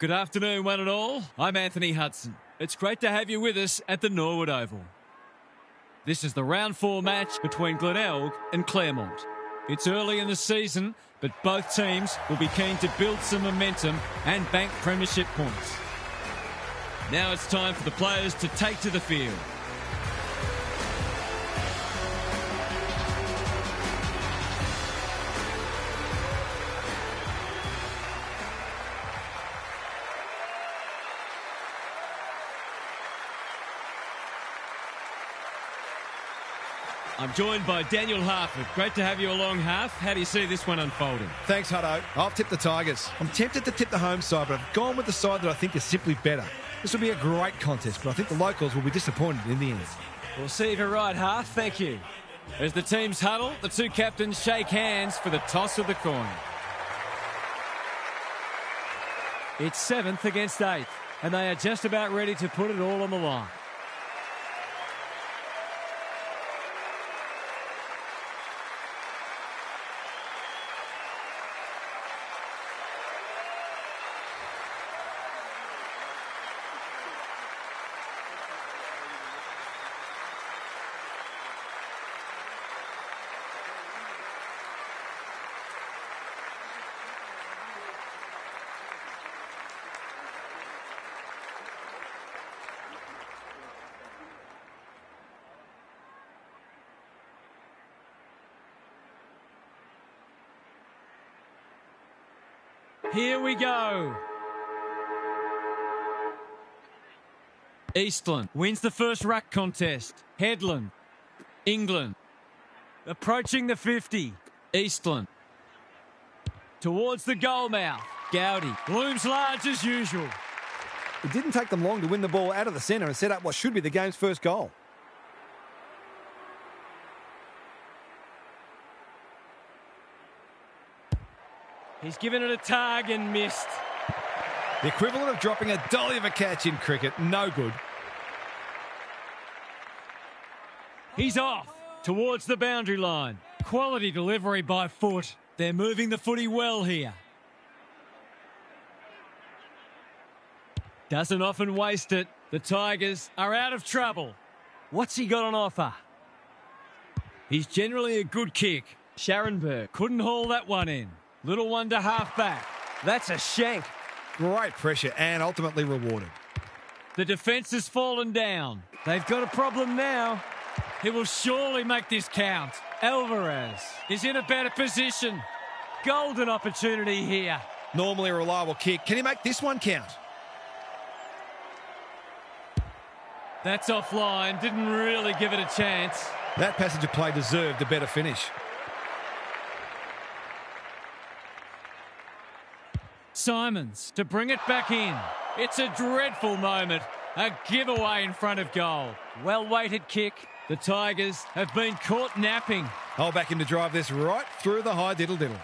Good afternoon, one and all. I'm Anthony Hudson. It's great to have you with us at the Norwood Oval. This is the round 4 match between Glenelg and Claremont. It's early in the season, but both teams will be keen to build some momentum and bank premiership points. Now it's time for the players to take to the field. I'm joined by Daniel Harford. Great to have you along, Harf. How do you see this one unfolding? Thanks, Hutto. I've tipped the Tigers. I'm tempted to tip the home side, but I've gone with the side that I think is simply better. This will be a great contest, but I think the locals will be disappointed in the end. We'll see if you're right, Harf. Thank you. As the teams huddle, the two captains shake hands for the toss of the coin. It's 7th against 8th, and they are just about ready to put it all on the line. Here we go. Eastland wins the first ruck contest. Headland. England. Approaching the 50. Eastland. Towards the goal mouth. Gday looms large as usual. It didn't take them long to win the ball out of the centre and set up what should be the game's first goal. He's given it a tug and missed. The equivalent of dropping a dolly of a catch in cricket. No good. He's off towards the boundary line. Quality delivery by foot. They're moving the footy well here. Doesn't often waste it. The Tigers are out of trouble. What's he got on offer? He's generally a good kick. Scharenberg couldn't haul that one in. Little one to half back. That's a shank. Great pressure and ultimately rewarded. The defence has fallen down. They've got a problem now. He will surely make this count. Alvarez is in a better position. Golden opportunity here. Normally a reliable kick. Can he make this one count? That's offline. Didn't really give it a chance. That passage of play deserved a better finish. Simons to bring it back in. It's a dreadful moment. A giveaway in front of goal. Well-weighted kick. The Tigers have been caught napping. I'll back him to drive this right through the high diddle-diddle.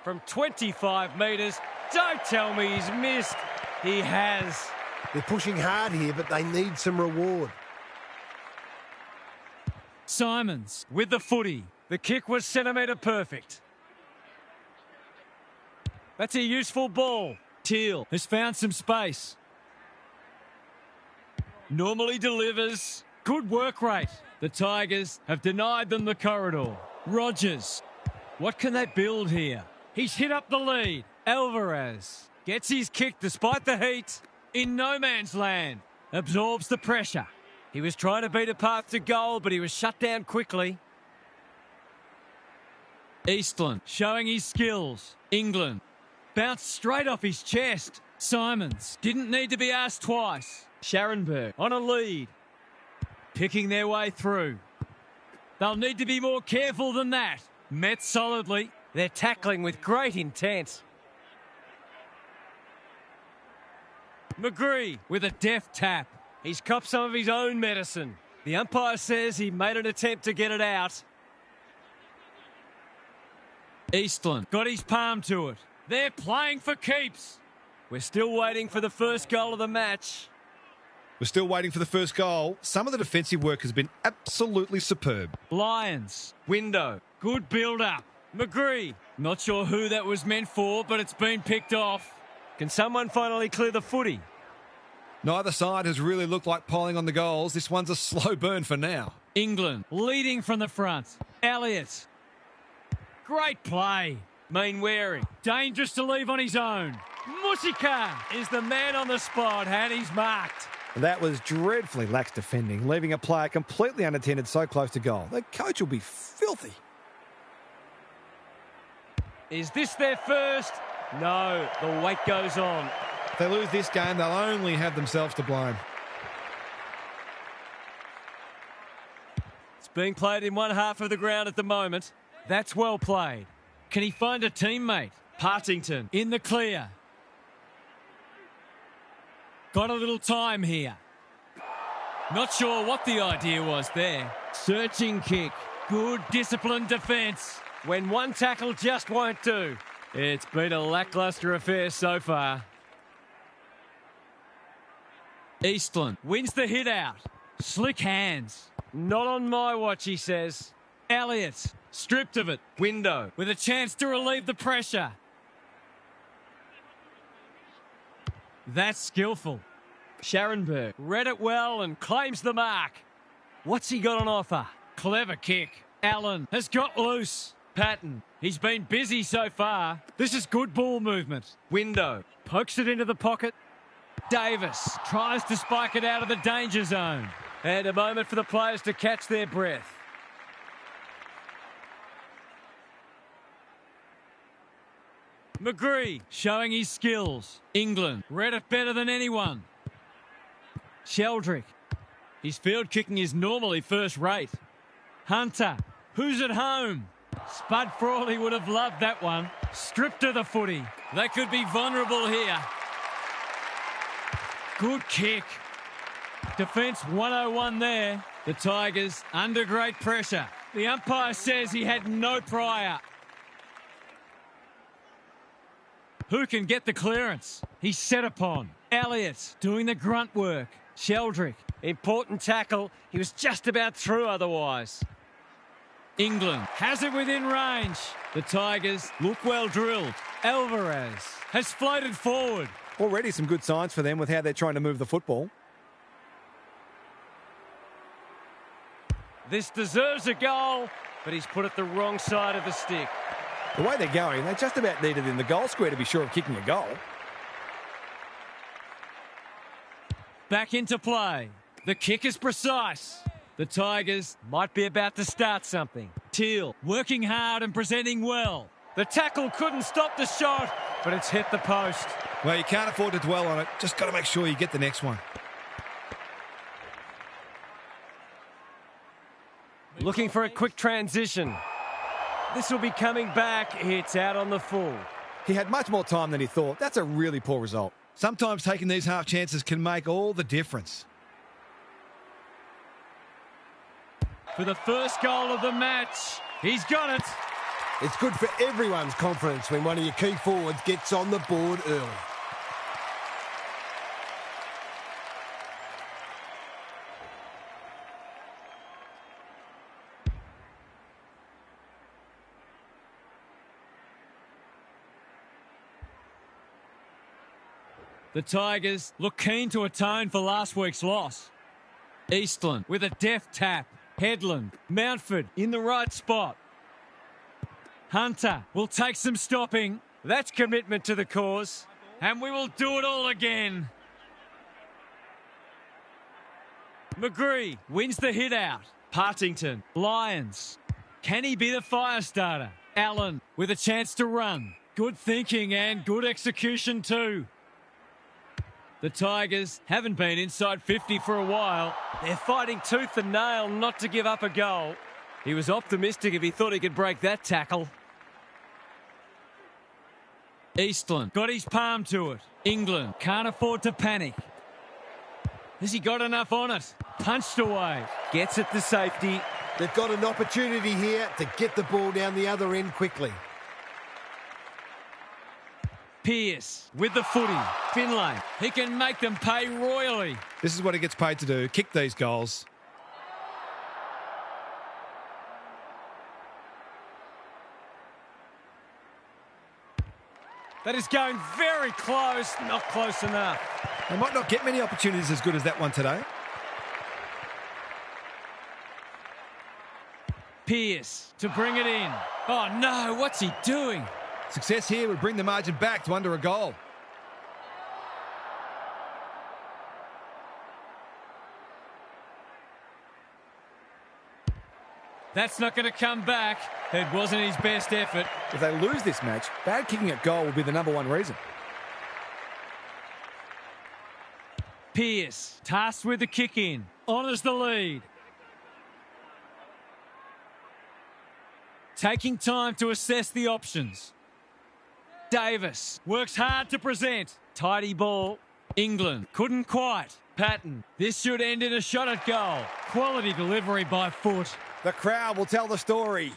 From 25 metres. Don't tell me he's missed. He has. They're pushing hard here, but they need some reward. Simons with the footy. The kick was centimetre perfect. That's a useful ball. Teal has found some space. Normally delivers. Good work rate. The Tigers have denied them the corridor. Rogers. What can they build here? He's hit up the lead. Alvarez gets his kick despite the heat. In no man's land. Absorbs the pressure. He was trying to beat a path to goal, but he was shut down quickly. Eastland showing his skills. England bounced straight off his chest. Simons didn't need to be asked twice. Scharenberg on a lead. Picking their way through. They'll need to be more careful than that. Met solidly. They're tackling with great intent. McGree with a deft tap. He's copped some of his own medicine. The umpire says he made an attempt to get it out. Eastland got his palm to it. They're playing for keeps. We're still waiting for the first goal of the match. We're still waiting for the first goal. Some of the defensive work has been absolutely superb. Lions, window, good build-up. McGree. Not sure who that was meant for, but it's been picked off. Can someone finally clear the footy? Neither side has really looked like piling on the goals. This one's a slow burn for now. England leading from the front. Elliott. Great play. Mainwaring. Dangerous to leave on his own. Musika is the man on the spot and he's marked. That was dreadfully lax defending, leaving a player completely unattended so close to goal. The coach will be filthy. Is this their first? No, the wait goes on. If they lose this game, they'll only have themselves to blame. It's being played in one half of the ground at the moment. That's well played. Can he find a teammate? Partington in the clear. Got a little time here. Not sure what the idea was there. Searching kick. Good disciplined defence. When one tackle just won't do. It's been a lacklustre affair so far. Eastland wins the hit out. Slick hands. Not on my watch, he says. Elliott stripped of it. Window with a chance to relieve the pressure. That's skillful. Scharenberg read it well and claims the mark. What's he got on offer? Clever kick. Allen has got loose. Patton, he's been busy so far. This is good ball movement. Window pokes it into the pocket. Davis tries to spike it out of the danger zone. And a moment for the players to catch their breath. McGree showing his skills. England read it better than anyone. Sheldrick. His field kicking is normally first rate. Hunter, who's at home? Spud Frawley would have loved that one. Stripped of the footy. They could be vulnerable here. Good kick. Defence 101 there. The Tigers under great pressure. The umpire says he had no prior. Who can get the clearance? He's set upon. Elliott doing the grunt work. Sheldrick, important tackle. He was just about through otherwise. England has it within range. The Tigers look well drilled. Alvarez has floated forward. Already some good signs for them with how they're trying to move the football. This deserves a goal, but he's put it the wrong side of the stick. The way they're going, they just about need it in the goal square to be sure of kicking a goal. Back into play. The kick is precise. The Tigers might be about to start something. Teal working hard and presenting well. The tackle couldn't stop the shot, but it's hit the post. Well, you can't afford to dwell on it. Just got to make sure you get the next one. Looking for a quick transition. This will be coming back. It's out on the full. He had much more time than he thought. That's a really poor result. Sometimes taking these half chances can make all the difference. For the first goal of the match, he's got it. It's good for everyone's confidence when one of your key forwards gets on the board early. The Tigers look keen to atone for last week's loss. Eastland with a deft tap. Headland, Mountford in the right spot. Hunter will take some stopping. That's commitment to the cause. And we will do it all again. McGree wins the hit out. Partington, Lions. Can he be the fire starter? Allen with a chance to run. Good thinking and good execution too. The Tigers haven't been inside 50 for a while. They're fighting tooth and nail not to give up a goal. He was optimistic if he thought he could break that tackle. Eastland got his palm to it. England can't afford to panic. Has he got enough on it? Punched away. Gets it to safety. They've got an opportunity here to get the ball down the other end quickly. Pearce with the footy. Finlay, he can make them pay royally. This is what he gets paid to do, kick these goals. That is going very close, not close enough. They might not get many opportunities as good as that one today. Pearce to bring it in. Oh no, what's he doing? Success here would bring the margin back to under a goal. That's not going to come back. It wasn't his best effort. If they lose this match, bad kicking at goal will be the #1 reason. Pearce, tasked with the kick in, honours the lead. Taking time to assess the options. Davis works hard to present. Tidy ball. England couldn't quite. Patton. This should end in a shot at goal. Quality delivery by foot. The crowd will tell the story.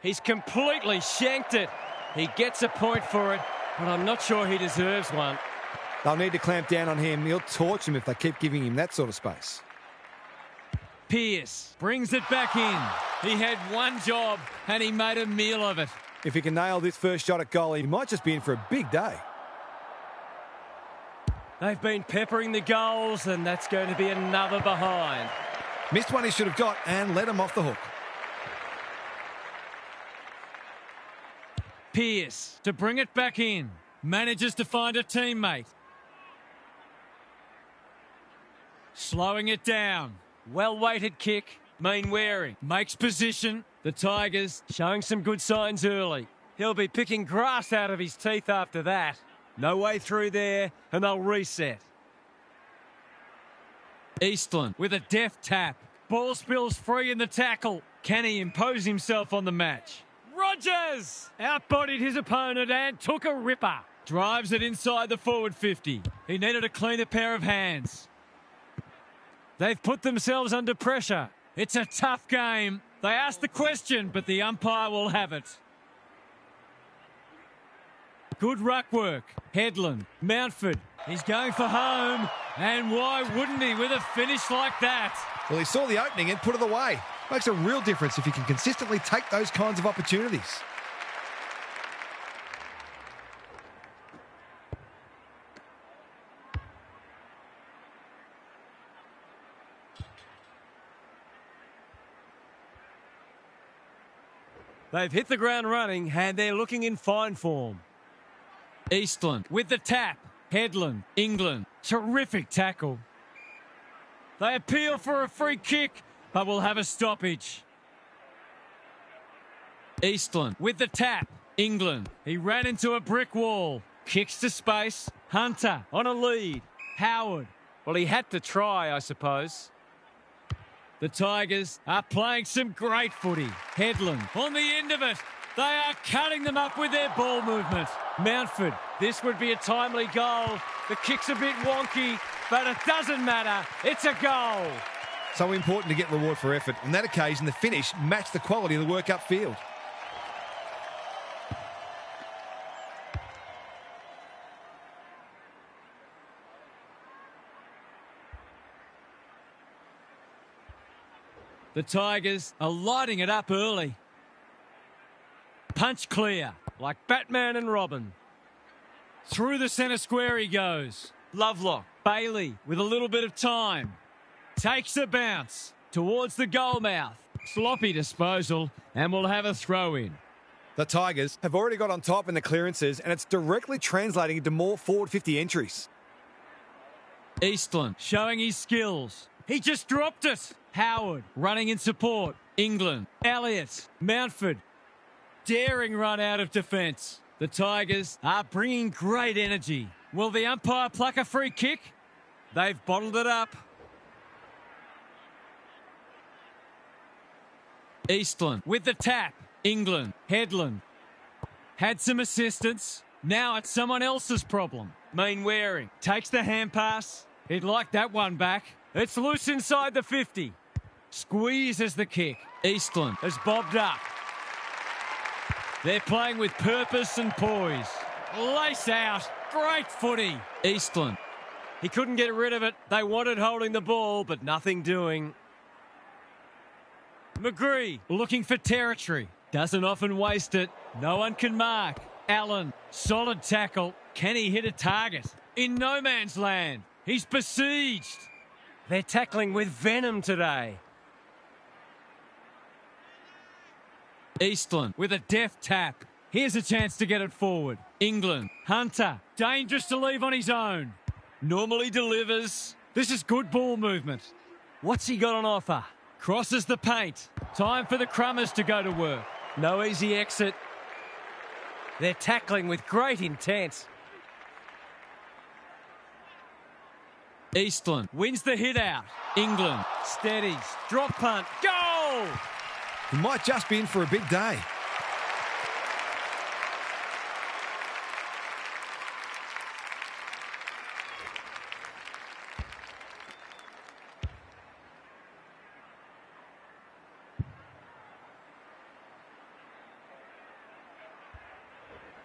He's completely shanked it. He gets a point for it, but I'm not sure he deserves one. They'll need to clamp down on him. He'll torch him if they keep giving him that sort of space. Pearce brings it back in. He had one job and he made a meal of it. If he can nail this first shot at goal, he might just be in for a big day. They've been peppering the goals and that's going to be another behind. Missed one he should have got and let him off the hook. Pearce to bring it back in. Manages to find a teammate. Slowing it down. Well-weighted kick. Mean-wearing. Makes position. The Tigers showing some good signs early. He'll be picking grass out of his teeth after that. No way through there, and they'll reset. Eastland with a deft tap. Ball spills free in the tackle. Can he impose himself on the match? Rogers outbodied his opponent and took a ripper. Drives it inside the forward 50. He needed a cleaner pair of hands. They've put themselves under pressure. It's a tough game. They asked the question, but the umpire will have it. Good ruck work. Headland, Mountford. He's going for home. And why wouldn't he with a finish like that? Well, he saw the opening and put it away. Makes a real difference if you can consistently take those kinds of opportunities. They've hit the ground running and they're looking in fine form. Eastland with the tap. Headland, England. Terrific tackle. They appeal for a free kick, but will have a stoppage. Eastland with the tap. England. He ran into a brick wall. Kicks to space. Hunter on a lead. Howard. Well, he had to try, I suppose. The Tigers are playing some great footy. Headland on the end of it. They are cutting them up with their ball movement. Mountford, this would be a timely goal. The kick's a bit wonky, but it doesn't matter. It's a goal. So important to get reward for effort. On that occasion, the finish matched the quality of the work upfield. The Tigers are lighting it up early. Punch clear, like Batman and Robin. Through the centre square he goes. Lovelock, Bailey with a little bit of time. Takes a bounce towards the goal mouth. Sloppy disposal and will have a throw in. The Tigers have already got on top in the clearances and it's directly translating into more forward 50 entries. Eastland showing his skills. He just dropped it. Howard running in support. England. Elliott. Mountford. Daring run out of defence. The Tigers are bringing great energy. Will the umpire pluck a free kick? They've bottled it up. Eastland with the tap. England. Headland. Had some assistance. Now it's someone else's problem. Mean-wearing. Takes the hand pass. He'd like that one back. It's loose inside the 50. Squeezes the kick. Eastland has bobbed up. They're playing with purpose and poise. Lace out. Great footy. Eastland. He couldn't get rid of it. They wanted holding the ball, but nothing doing. McGree looking for territory. Doesn't often waste it. No one can mark. Allen, solid tackle. Can he hit a target? In no man's land. He's besieged. They're tackling with venom today. Eastland with a deft tap. Here's a chance to get it forward. England. Hunter. Dangerous to leave on his own. Normally delivers. This is good ball movement. What's he got on offer? Crosses the paint. Time for the Crummers to go to work. No easy exit. They're tackling with great intent. Eastland wins the hit out. England steadies. Drop punt. Goal! He might just be in for a big day.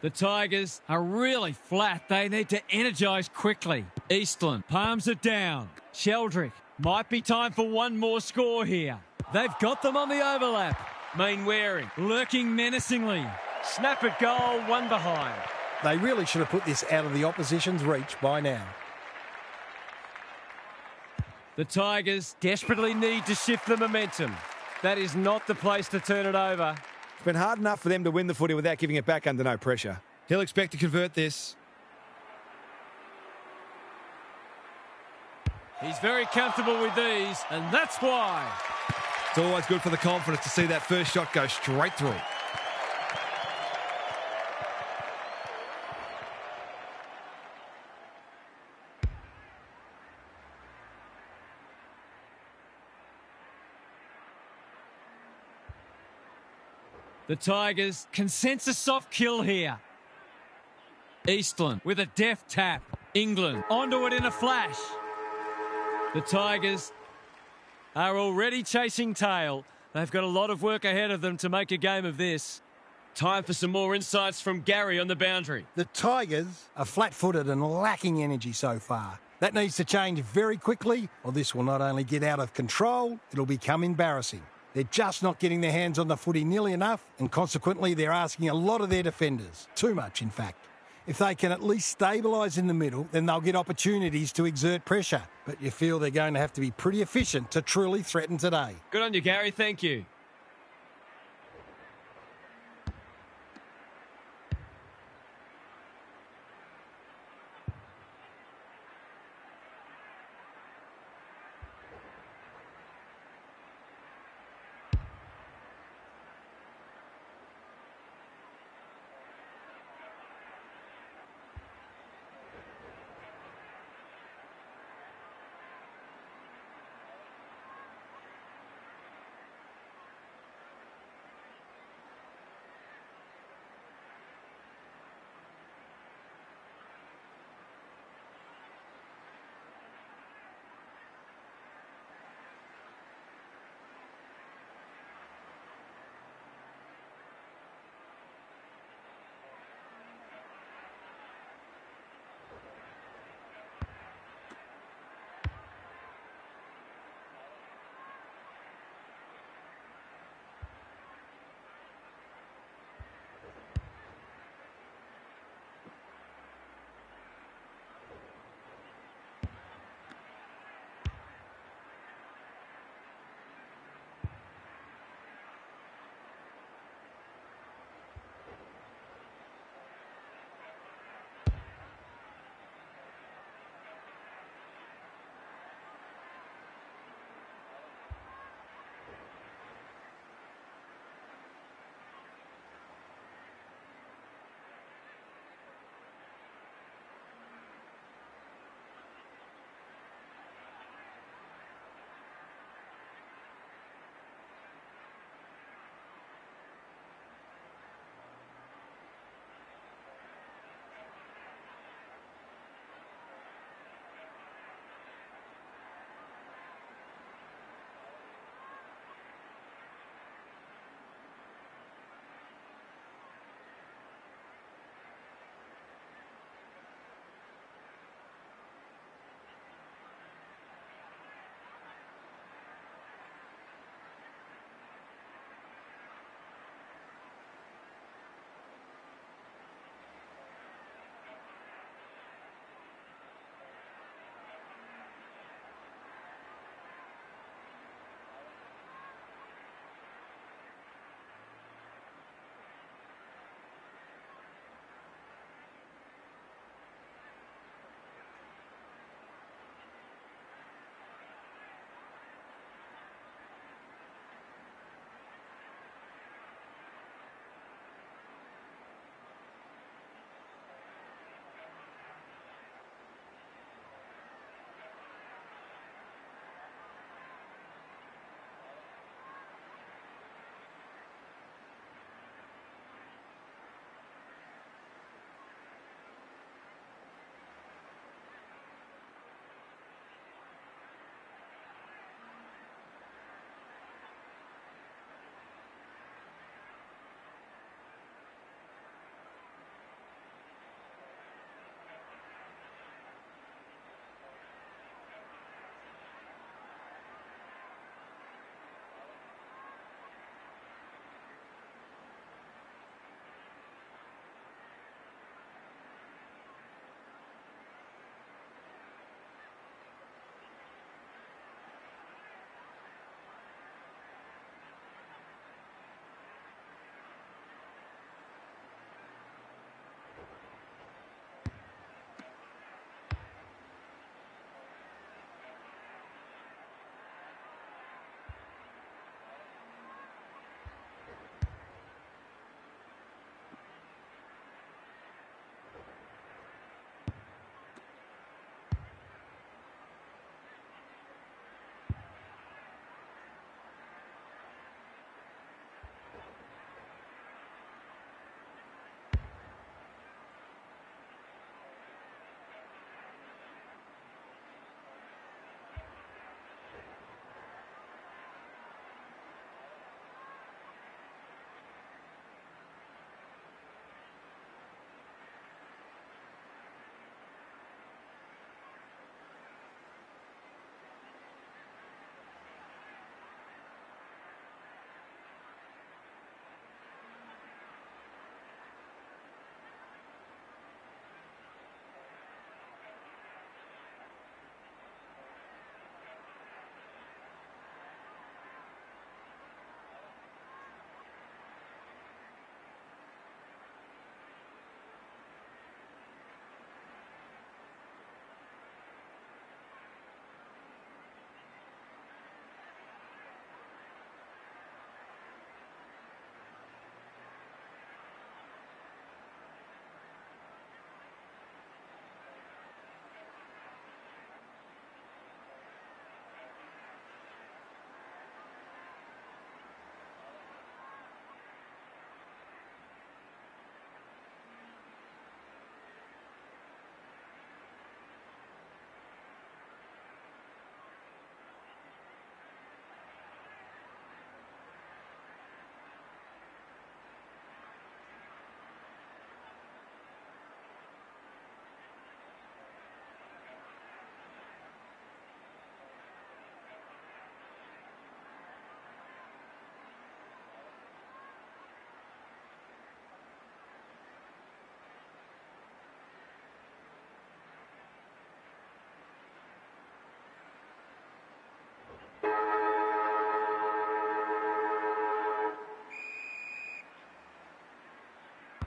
The Tigers are really flat. They need to energise quickly. Eastland palms it down. Sheldrick. Might be time for one more score here. They've got them on the overlap. Mainwaring lurking menacingly. Snap at goal, one behind. They really should have put this out of the opposition's reach by now. The Tigers Desperately need to shift the momentum. That is not the place to turn it over. It's been hard enough for them to win the footy without giving it back under no pressure. He'll expect to convert this. He's very comfortable with these, and that's why. It's always good for the confidence to see that first shot go straight through. The Tigers can sense a soft kill here. Eastland with a deft tap. England onto it in a flash. The Tigers are already chasing tail. They've got a lot of work ahead of them to make a game of this. Time for some more insights from Gary on the boundary. The Tigers are flat-footed and lacking energy so far. That needs to change very quickly, or this will not only get out of control, it'll become embarrassing. They're just not getting their hands on the footy nearly enough, and consequently they're asking a lot of their defenders. Too much, in fact. If they can at least stabilise in the middle, then they'll get opportunities to exert pressure. But you feel they're going to have to be pretty efficient to truly threaten today. Good on you, Gary. Thank you.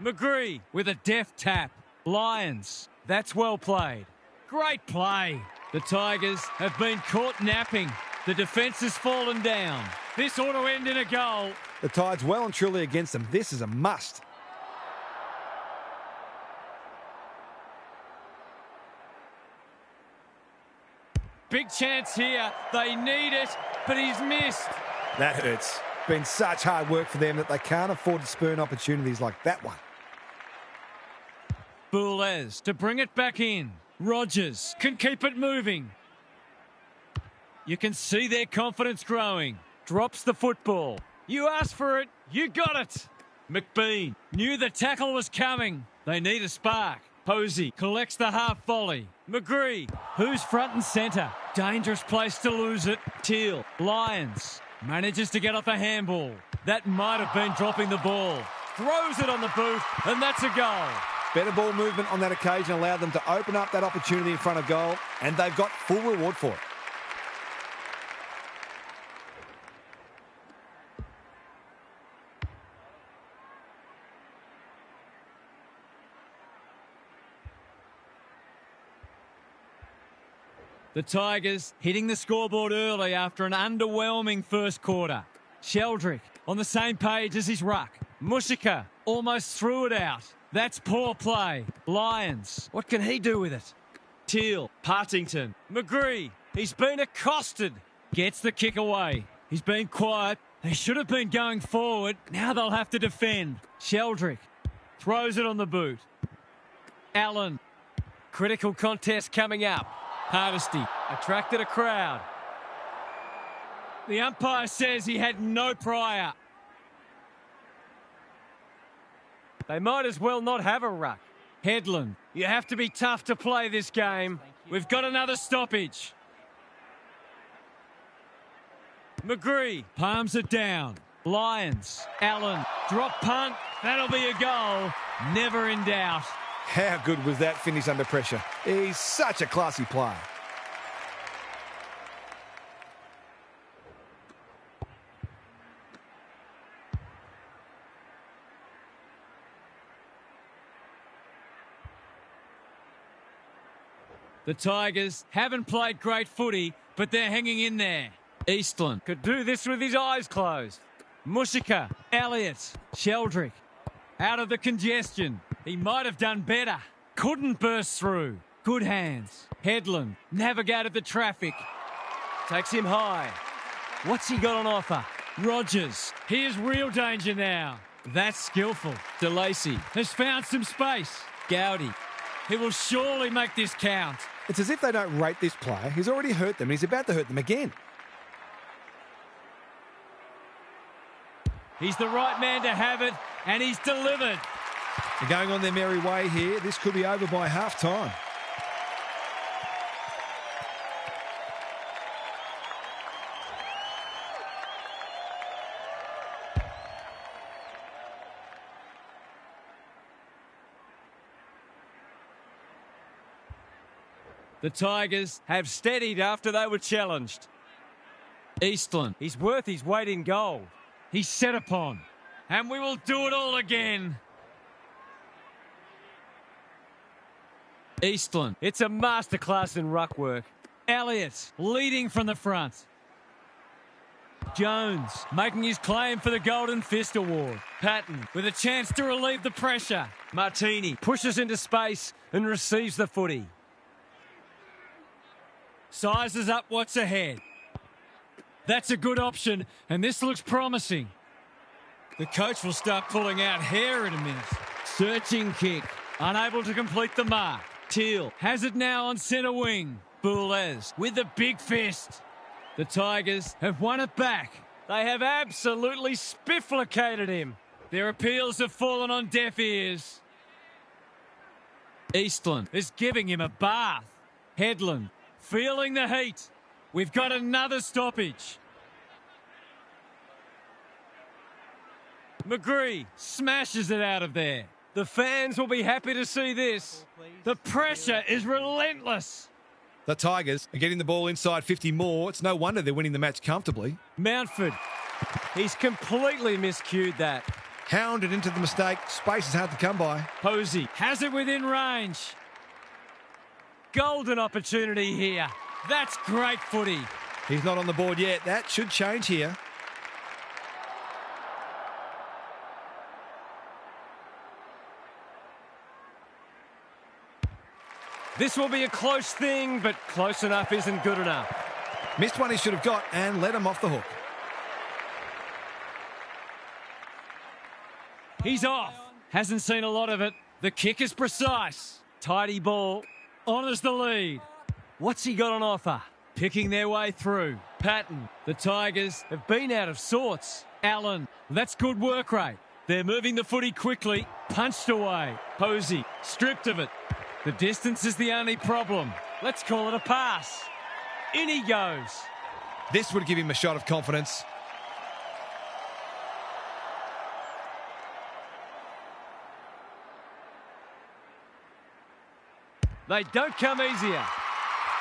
McGree with a deft tap. Lions. That's well played. Great play. The Tigers have been caught napping. The defence has fallen down. This ought to end in a goal. The Tide's well and truly against them. This is a must. Big chance here. They need it, but he's missed. That hurts. Been such hard work for them that they can't afford to spurn opportunities like that one. Boulez to bring it back in. Rogers can keep it moving. You can see their confidence growing. Drops the football. You asked for it, you got it. McBean knew the tackle was coming. They need a spark. Posey collects the half volley. McGree, who's front and centre. Dangerous place to lose it. Teal, Lions, manages to get off a handball. That might have been dropping the ball. Throws it on the boot, and that's a goal. Better ball movement on that occasion allowed them to open up that opportunity in front of goal, and they've got full reward for it. The Tigers hitting the scoreboard early after an underwhelming first quarter. Sheldrick on the same page as his ruck. Mushika almost threw it out. That's poor play. Lions, what can he do with it? Teal, Partington, McGree, he's been accosted. Gets the kick away. He's been quiet. They should have been going forward. Now they'll have to defend. Sheldrick throws it on the boot. Allen. Critical contest coming up. Hardesty attracted a crowd. The umpire says he had no prior. They might as well not have a ruck. Headland, you have to be tough to play this game. We've got another stoppage. McGree palms it down. Lions, Allen, drop punt. That'll be a goal. Never in doubt. How good was that finish under pressure? He's such a classy player. The Tigers haven't played great footy, but they're hanging in there. Eastland could do this with his eyes closed. Mushika, Elliott, Sheldrick. Out of the congestion. He might have done better. Couldn't burst through. Good hands. Headland navigated the traffic. Takes him high. What's he got on offer? Rogers. Here's real danger now. That's skillful. DeLacy has found some space. Gowdy. He will surely make this count. It's as if they don't rate this player. He's already hurt them and he's about to hurt them again. He's the right man to have it, and he's delivered. They're going on their merry way here. This could be over by half-time. The Tigers have steadied after they were challenged. Eastland, he's worth his weight in gold. He's set upon, and we will do it all again. Eastland, it's a masterclass in ruck work. Elliott leading from the front. Jones making his claim for the Golden Fist Award. Patton with a chance to relieve the pressure. Martini pushes into space and receives the footy. Sizes up what's ahead. That's a good option, and this looks promising. The coach will start pulling out hair in a minute. Searching kick, unable to complete the mark. Teal has it now on centre wing. Boulez with the big fist. The Tigers have won it back. They have absolutely spifflicated him. Their appeals have fallen on deaf ears. Eastland is giving him a bath. Headland feeling the heat. We've got another stoppage. McGree smashes it out of there. The fans will be happy to see this. The pressure is relentless. The Tigers are getting the ball inside 50 more. It's no wonder they're winning the match comfortably. Mountford, he's completely miscued that. Hounded into the mistake. Space is hard to come by. Posey has it within range. Golden opportunity here. That's great footy. He's not on the board yet. That should change here. This will be a close thing, but close enough isn't good enough. Missed one he should have got and let him off the hook. He's off. Hasn't seen a lot of it. The kick is precise. Tidy ball. Honours the lead. What's he got on offer? Picking their way through. Patton. The Tigers have been out of sorts. Allen. That's good work rate. They're moving the footy quickly. Punched away. Posey. Stripped of it. The distance is the only problem. Let's call it a pass. In he goes. This would give him a shot of confidence. They don't come easier.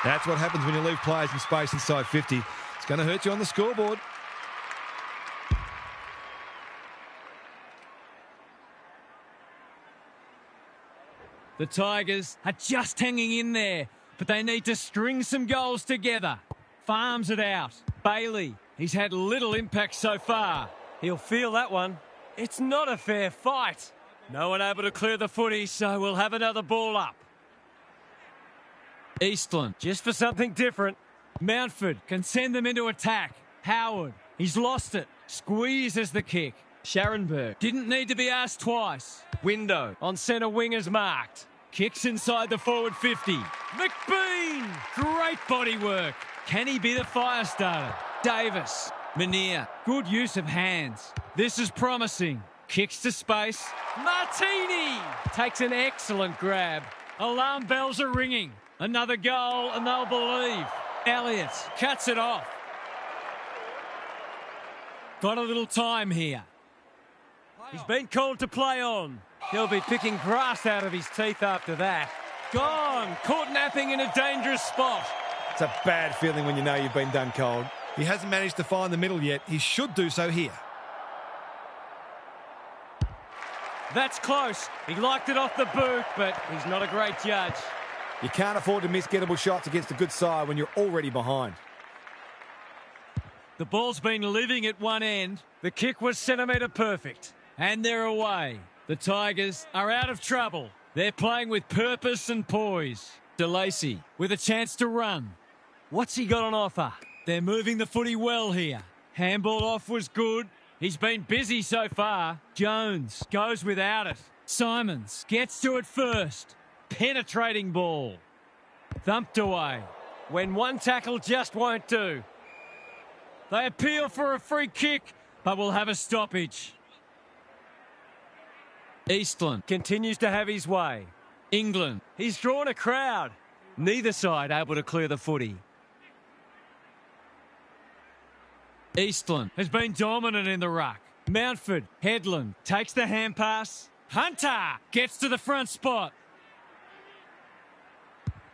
That's what happens when you leave players in space inside 50. It's going to hurt you on the scoreboard. The Tigers are just hanging in there, but they need to string some goals together. Farms it out. Bailey, he's had little impact so far. He'll feel that one. It's not a fair fight. No one able to clear the footy, so we'll have another ball up. Eastland, Just for something different. Mountford can send them into attack. Howard, he's lost it. Squeezes the kick. Scharenberg didn't need to be asked twice. Window on centre wing is marked. Kicks inside the forward 50. McBean, great body work. Can he be the fire starter? Davis, Manier, good use of hands. This is promising. Kicks to space. Martini takes an excellent grab. Alarm bells are ringing. Another goal and they'll believe. Elliott cuts it off. Got a little time here. He's been called to play on. He'll be picking grass out of his teeth after that. Gone. Caught napping in a dangerous spot. It's a bad feeling when you know you've been done cold. He hasn't managed to find the middle yet. He should do so here. That's close. He liked it off the boot, but he's not a great judge. You can't afford to miss gettable shots against a good side when you're already behind. The ball's been living at one end. The kick was centimetre perfect. And they're away. The Tigers are out of trouble. They're playing with purpose and poise. DeLacy with a chance to run. What's he got on offer? They're moving the footy well here. Handball off was good. He's been busy so far. Jones goes without it. Simons gets to it first. Penetrating ball. Thumped away. When one tackle just won't do. They appeal for a free kick, but will have a stoppage. Eastland continues to have his way. England, he's drawn a crowd. Neither side able to clear the footy. Eastland has been dominant in the ruck. Mountford, Headland takes the hand pass. Hunter gets to the front spot.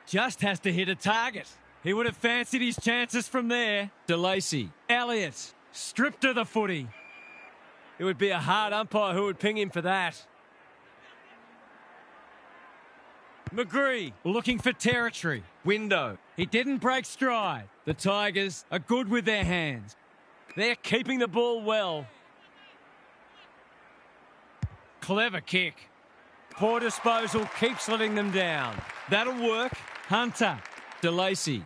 Just has to hit a target. He would have fancied his chances from there. DeLacy, Elliott, stripped of the footy. It would be a hard umpire who would ping him for that. McGree looking for territory. Window. He didn't break stride. The Tigers are good with their hands. They're keeping the ball well. Clever kick. Poor disposal keeps letting them down. That'll work. Hunter. DeLacy.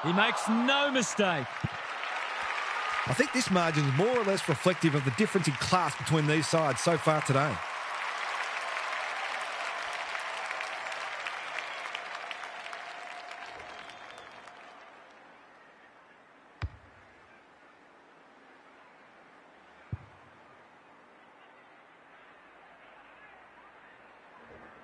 He makes no mistake. I think this margin is more or less reflective of the difference in class between these sides so far today.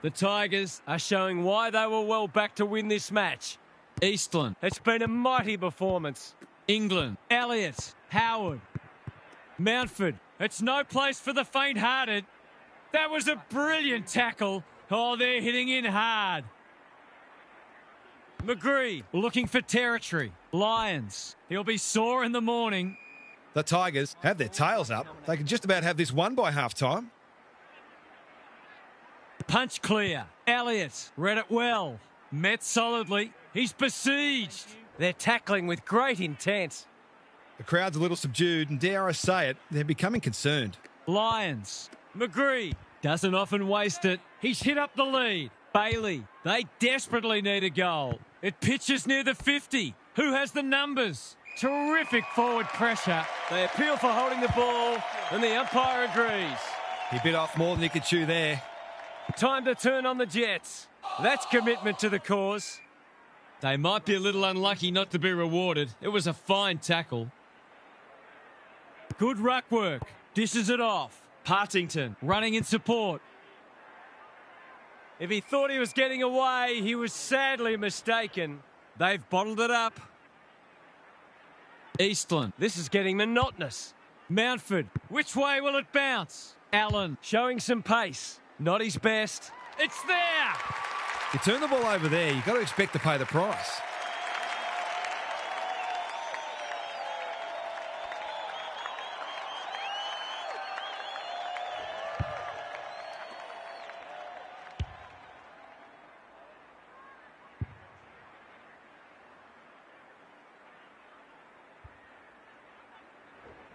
The Tigers are showing why they were well back to win this match. Eastland. It's been a mighty performance. England. Elliott. Howard. Mountford. It's no place for the faint-hearted. That was a brilliant tackle. Oh, they're hitting in hard. McGree looking for territory. Lions. He'll be sore in the morning. The Tigers have their tails up. They can just about have this won by half-time. Punch clear. Elliott read it well. Met solidly. He's besieged. They're tackling with great intent. The crowd's a little subdued, and dare I say it, they're becoming concerned. Lions. McGree doesn't often waste it. He's hit up the lead. Bailey. They desperately need a goal. It pitches near the 50. Who has the numbers? Terrific forward pressure. They appeal for holding the ball, and the umpire agrees. He bit off more than he could chew there. Time to turn on the Jets. That's commitment to the cause. They might be a little unlucky not to be rewarded. It was a fine tackle. Good ruck work. Dishes it off. Partington running in support. If he thought he was getting away, he was sadly mistaken. They've bottled it up. Eastland. This is getting monotonous. Mountford. Which way will it bounce? Allen. Showing some pace. Not his best. It's there! You turn the ball over there, you've got to expect to pay the price.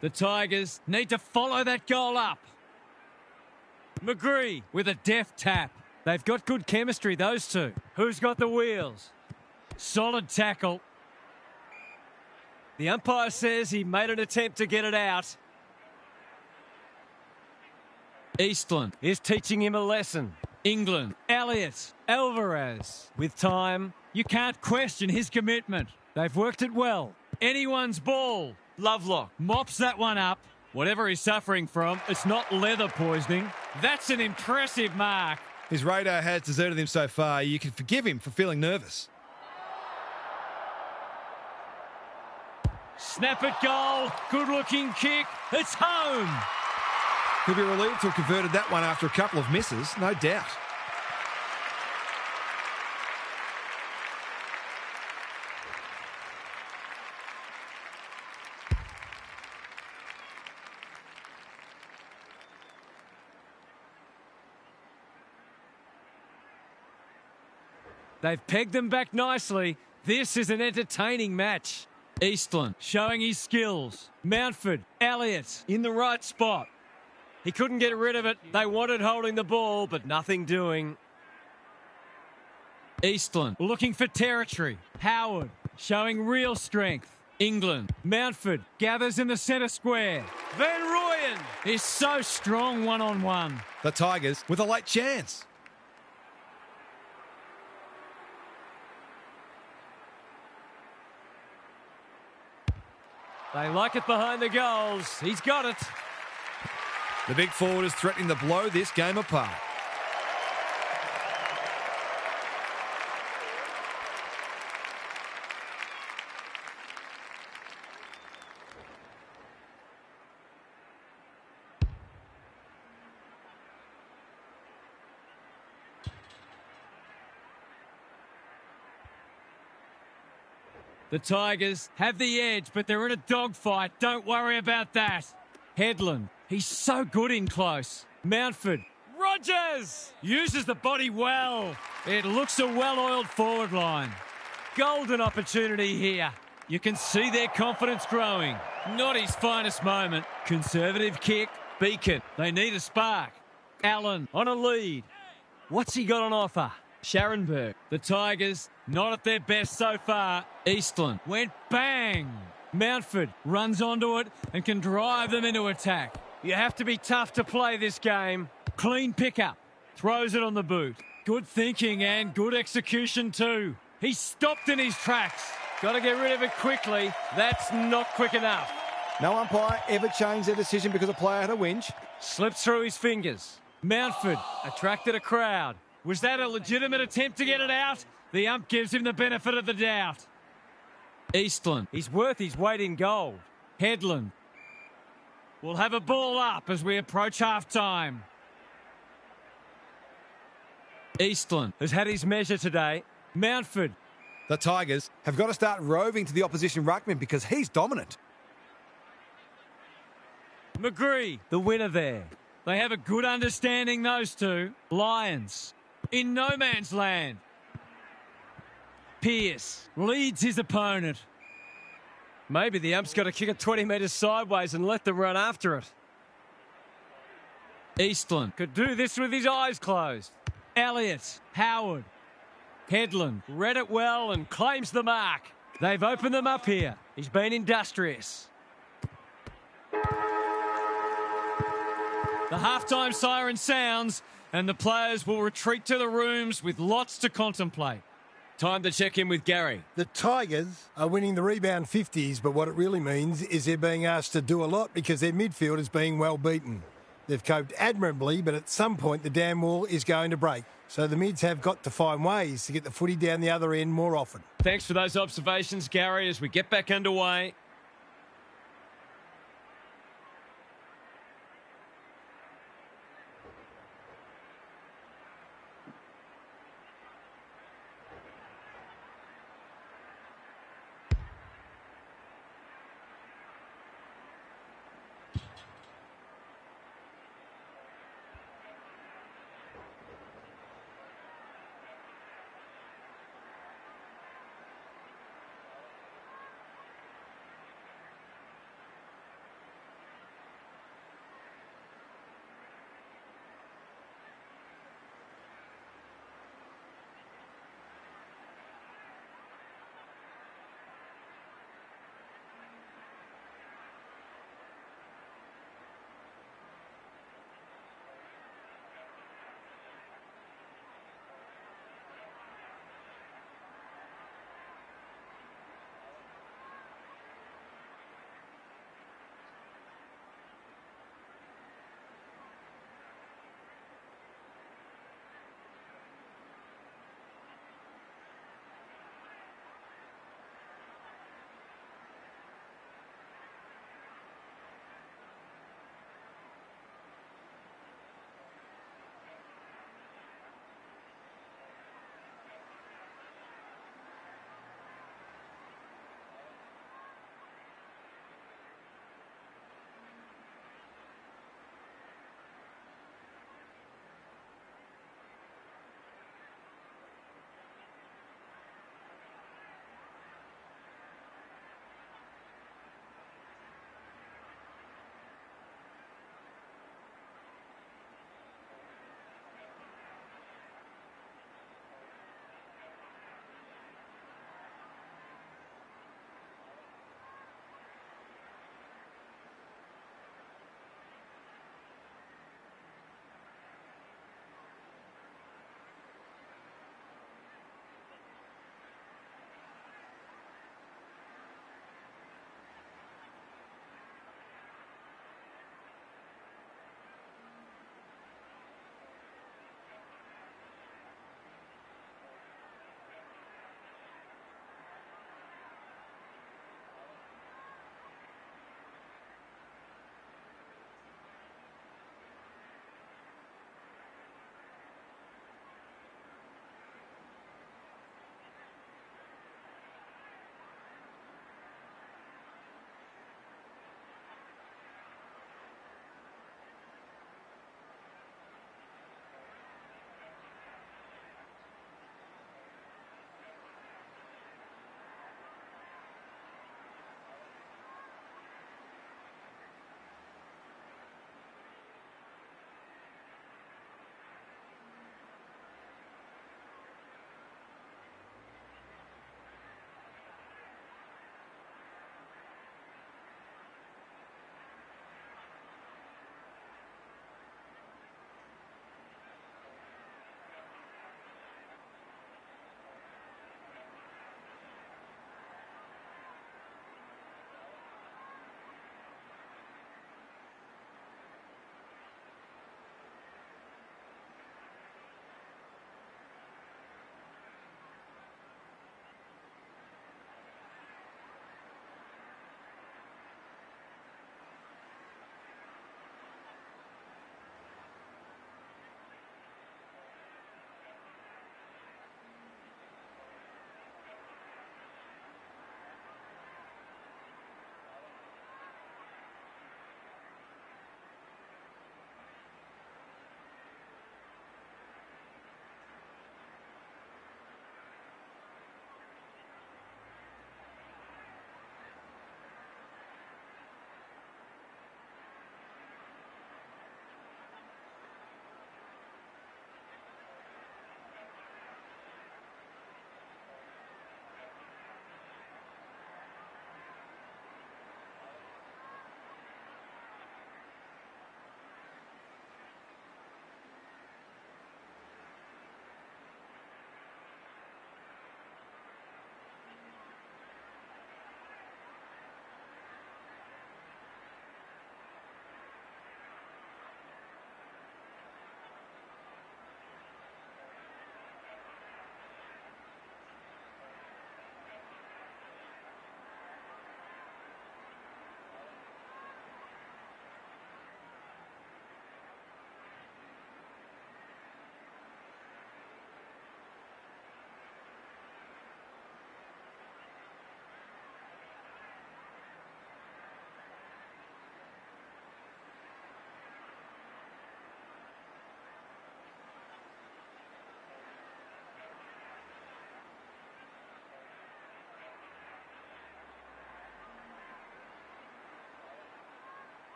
The Tigers need to follow that goal up. McGree with a deft tap. They've got good chemistry, those two. Who's got the wheels? Solid tackle. The umpire says he made an attempt to get it out. Eastland is teaching him a lesson. England. Elliott. Alvarez. With time, you can't question his commitment. They've worked it well. Anyone's ball. Lovelock mops that one up. Whatever he's suffering from, it's not leather poisoning. That's an impressive mark. His radar has deserted him so far. You can forgive him for feeling nervous. Snap it goal. Good-looking kick. It's home. He'll be relieved to have converted that one after a couple of misses, no doubt. They've pegged them back nicely. This is an entertaining match. Eastland showing his skills. Mountford, Elliott in the right spot. He couldn't get rid of it. They wanted holding the ball, but nothing doing. Eastland looking for territory. Howard showing real strength. England. Mountford gathers in the centre square. Van Rooyen is so strong one-on-one. The Tigers with a late chance. They like it behind the goals. He's got it. The big forward is threatening to blow this game apart. The Tigers have the edge, but they're in a dogfight. Don't worry about that. Headland, he's so good in close. Mountford, Rogers uses the body well. It looks a well-oiled forward line. Golden opportunity here. You can see their confidence growing. Not his finest moment. Conservative kick. Beacon, they need a spark. Allen on a lead. What's he got on offer? Scharenberg. The Tigers, not at their best so far. Eastland went bang. Mountford runs onto it and can drive them into attack. You have to be tough to play this game. Clean pickup. Throws it on the boot. Good thinking and good execution too. He stopped in his tracks. Got to get rid of it quickly. That's not quick enough. No umpire ever changed their decision because a player had a whinge. Slips through his fingers. Mountford attracted a crowd. Was that a legitimate attempt to get it out? The ump gives him the benefit of the doubt. Eastland. He's worth his weight in gold. Headland. We'll have a ball up as we approach half-time. Eastland has had his measure today. Mountford. The Tigers have got to start roving to the opposition ruckman because he's dominant. McGree, the winner there. They have a good understanding, those two. Lions in no man's land. Pearce leads his opponent. Maybe the ump's got to kick it 20 metres sideways and let them run after it. Eastland Could do this with his eyes closed. Elliott, Howard, Headland read it well and claims the mark. They've opened them up here. He's been industrious. The halftime siren sounds and the players will retreat to the rooms with lots to contemplate. Time to check in with Gary. The Tigers are winning the rebound 50s, but what it really means is they're being asked to do a lot because their midfield is being well beaten. They've coped admirably, but at some point the dam wall is going to break. So the mids have got to find ways to get the footy down the other end more often. Thanks for those observations, Gary, as we get back underway.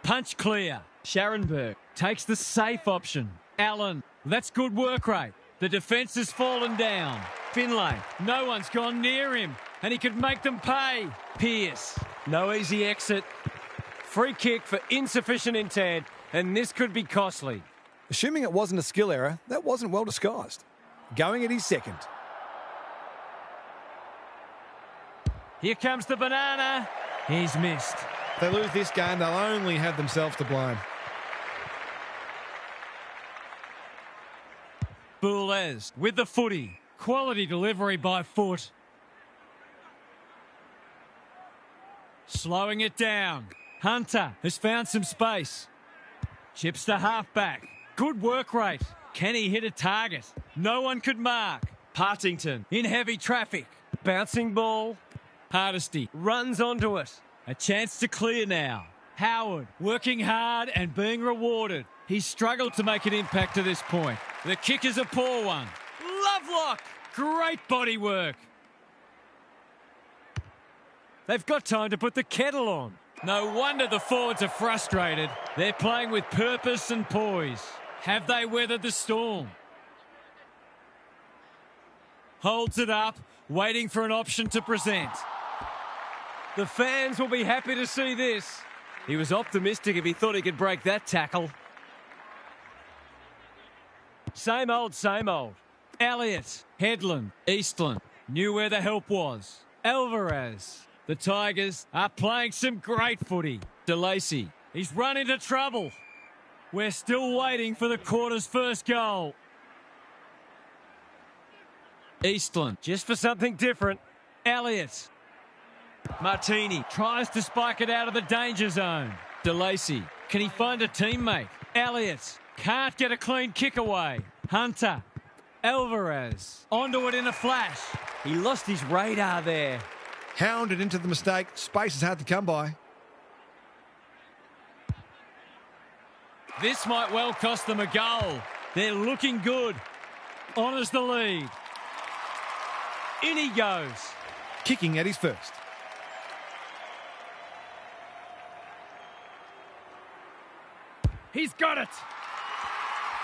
punch clear. Scharenberg takes the safe option. Allen, that's good work rate. The defence has fallen down. Finlay, no one's gone near him, and he could make them pay. Pearce, No easy exit. Free kick for insufficient intent, and this could be costly. Assuming it wasn't a skill error, that wasn't well disguised. Going at his second. here comes the banana. He's missed. If they lose this game, they'll only have themselves to blame. Boulez with the footy. Quality delivery by foot. Slowing it down. Hunter has found some space. Chips to halfback. Good work rate. Can he hit a target? No one could mark. Partington in heavy traffic. Bouncing ball. Hardesty runs onto it. A chance to clear now. Howard working hard and being rewarded. He's struggled to make an impact to this point. The kick is a poor one. Lovelock! Great body work. They've got time to put the kettle on. No wonder the forwards are frustrated. They're playing with purpose and poise. Have they weathered the storm? Holds it up, waiting for an option to present. The fans will be happy to see this. He was optimistic if he thought he could break that tackle. Same old, same old. Elliott, Headland, Eastland knew where the help was. Alvarez. The Tigers are playing some great footy. DeLacy, he's run into trouble. We're still waiting for the quarter's first goal. Eastland, Just for something different. Elliott. Martini tries to spike it out of the danger zone. DeLacy, can he find a teammate? Elliott can't get a clean kick away. Hunter. Alvarez onto it in a flash. He lost his radar there. Hounded into the mistake. Space is hard to come by. This might well cost them a goal. They're looking good. Honours the lead. In he goes. Kicking at his first. He's got it.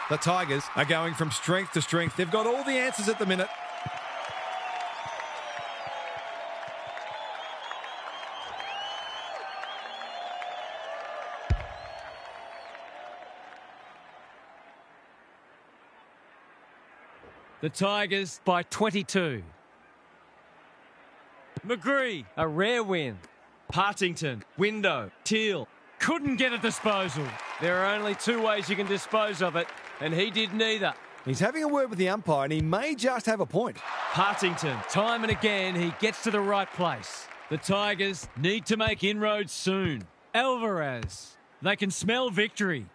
The Tigers are going from strength to strength. They've got all the answers at the minute. The Tigers by 22. McGree, A rare win. Partington, Window, Teal. Couldn't get a disposal. There are only two ways you can dispose of it, and he did neither. He's having a word with the umpire and he may just have a point. Partington, time and again, he gets to the right place. The Tigers need to make inroads soon. Alvarez, they can smell victory.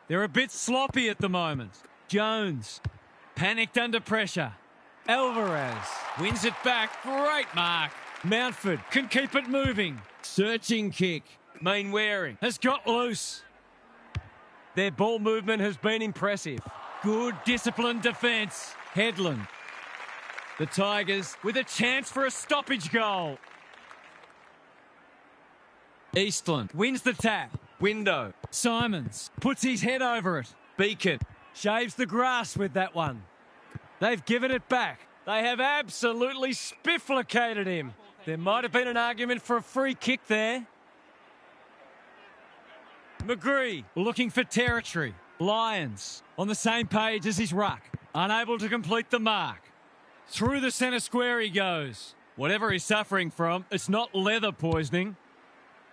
They're a bit sloppy at the moment. Jones, panicked under pressure. Alvarez wins it back. Great mark. Mountford can keep it moving. Searching kick. Mainwaring has got loose. Their ball movement has been impressive. Good disciplined defence. Headland. The Tigers with a chance for a stoppage goal. Eastland wins the tap. Window. Simons puts his head over it. Beacon shaves the grass with that one. They've given it back. They have absolutely spifflicated him. There might have been an argument for a free kick there. McGree looking for territory. Lyons on the same page as his ruck. Unable to complete the mark. Through the centre square he goes. Whatever he's suffering from, it's not leather poisoning.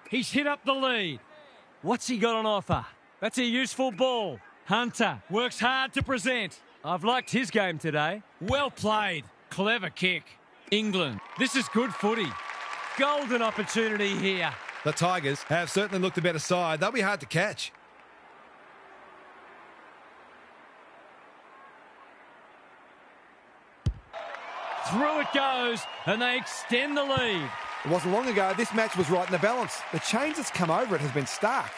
He's hit up the lead. What's he got on offer? That's a useful ball. Hunter works hard to present. I've liked his game today. Well played. Clever kick. England. This is good footy. Golden opportunity here. The Tigers have certainly looked a better side. They'll be hard to catch. Through it goes, and they extend the lead. It wasn't long ago this match was right in the balance. The change that's come over it has been stark.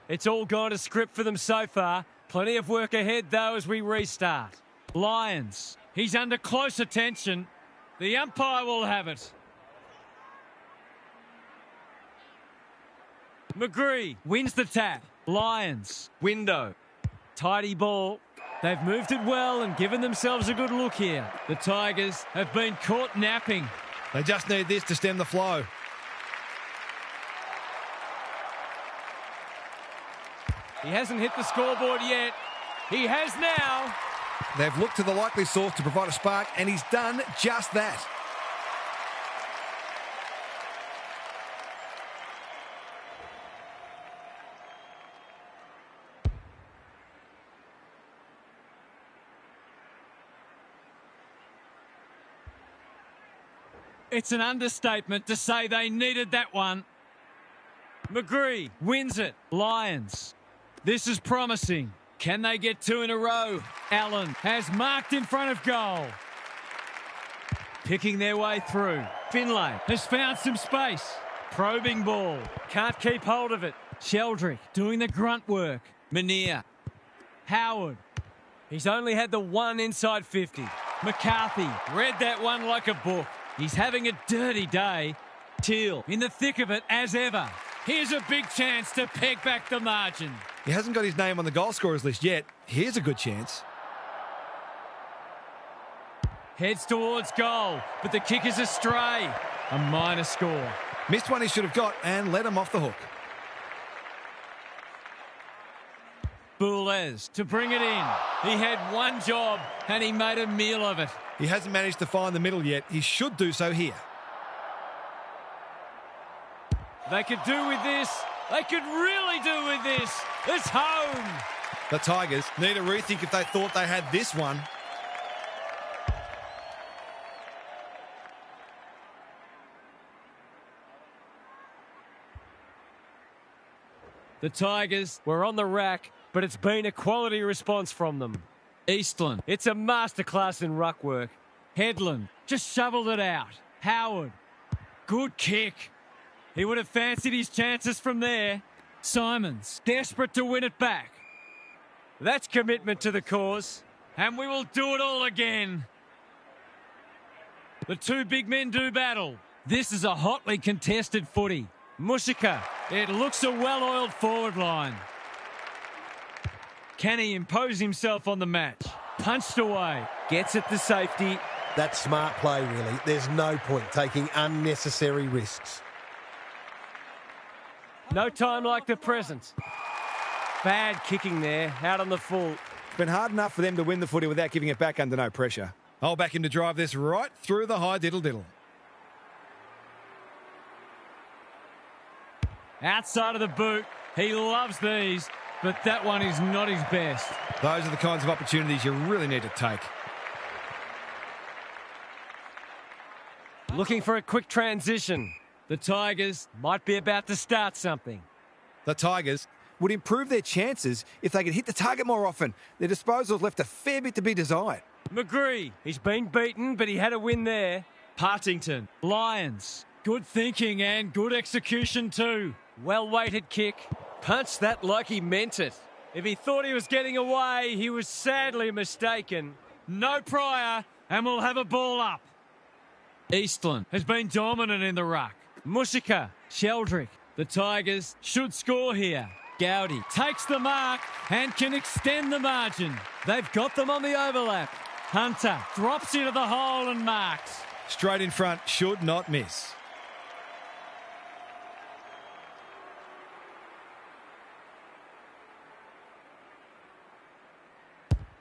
It's all gone to script for them so far. Plenty of work ahead, though, as we restart. Lions. He's under close attention. The umpire will have it. McGree wins the tap. Lions. Window. Tidy ball. They've moved it well and given themselves a good look here. The Tigers have been caught napping. They just need this to stem the flow. He hasn't hit the scoreboard yet. He has now. They've looked to the likely source to provide a spark, and he's done just that. It's an understatement to say they needed that one. McGree wins it. Lions. This is promising. Can they get two in a row? Allen has marked in front of goal. Picking their way through. Finlay has found some space. Probing ball. Can't keep hold of it. Sheldrick doing the grunt work. Manier. Howard. He's only had the one inside 50. McCarthy read that one like a book. He's having a dirty day. Teal in the thick of it as ever. Here's a big chance to peg back the margin. He hasn't got his name on the goal scorers list yet. Here's a good chance. Heads towards goal, but the kick is astray. A minor score. Missed one he should have got and let him off the hook. Boulez to bring it in. He had one job and he made a meal of it. He hasn't managed to find the middle yet. He should do so here. They could do with this. They could really do with this. It's home. The Tigers need a rethink if they thought they had this one. The Tigers were on the rack, but it's been a quality response from them. Eastland. It's a masterclass in ruck work. Headland just shoveled it out. Howard. Good kick. He would have fancied his chances from there. Simons, desperate to win it back. That's commitment to the cause. And we will do it all again. The two big men do battle. This is a hotly contested footy. Mushika. It looks a well-oiled forward line. Can he impose himself on the match? Punched away. Gets it to safety. That's smart play, really. There's no point taking unnecessary risks. No time like the present. Bad kicking there, out on the full. It's been hard enough for them to win the footy without giving it back under no pressure. I'll back him to drive this right through the high diddle-diddle. Outside of the boot. He loves these, but that one is not his best. Those are the kinds of opportunities you really need to take. Looking for a quick transition. The Tigers Might be about to start something. The Tigers Would improve their chances if they could hit the target more often. Their disposals left a fair bit to be desired. McGree. He's been beaten, but he had a win there. Partington. Lions. Good thinking and good execution too. Well-weighted kick. Punched that like he meant it. If he thought he was getting away, he was sadly mistaken. No prior, and we'll have a ball up. Eastland has been dominant in the ruck. Mushika. Sheldrick. The Tigers should score here. Gowdy takes the mark and can extend the margin. They've got them on the overlap. Hunter drops into the hole and marks. straight in front, should not miss.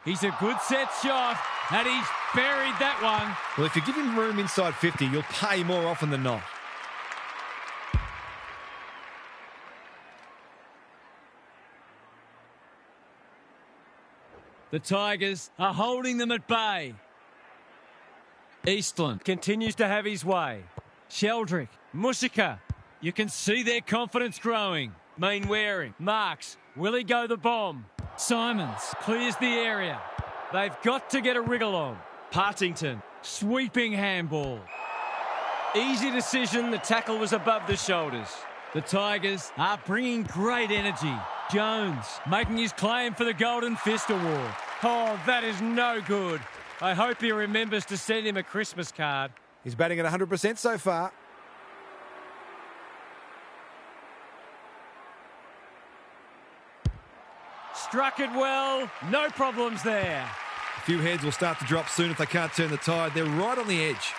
He's a good set shot, and he's buried that one. Well, if you give him room inside 50, you'll pay more often than not. The Tigers are holding them at bay. Eastland continues to have his way. Sheldrick, Mushika. You can see their confidence growing. Mainwaring, marks. Will he go the bomb? Simons clears the area. They've got to get a wriggle on. Partington, sweeping handball. Easy decision, the tackle was above the shoulders. The Tigers are bringing great energy. Jones making his claim for the Golden Fist Award. Oh, that is no good. I hope he remembers to send him a Christmas card. He's batting at 100% so far. Struck it well. No problems there. A few heads will start to drop soon if they can't turn the tide. They're right on the edge.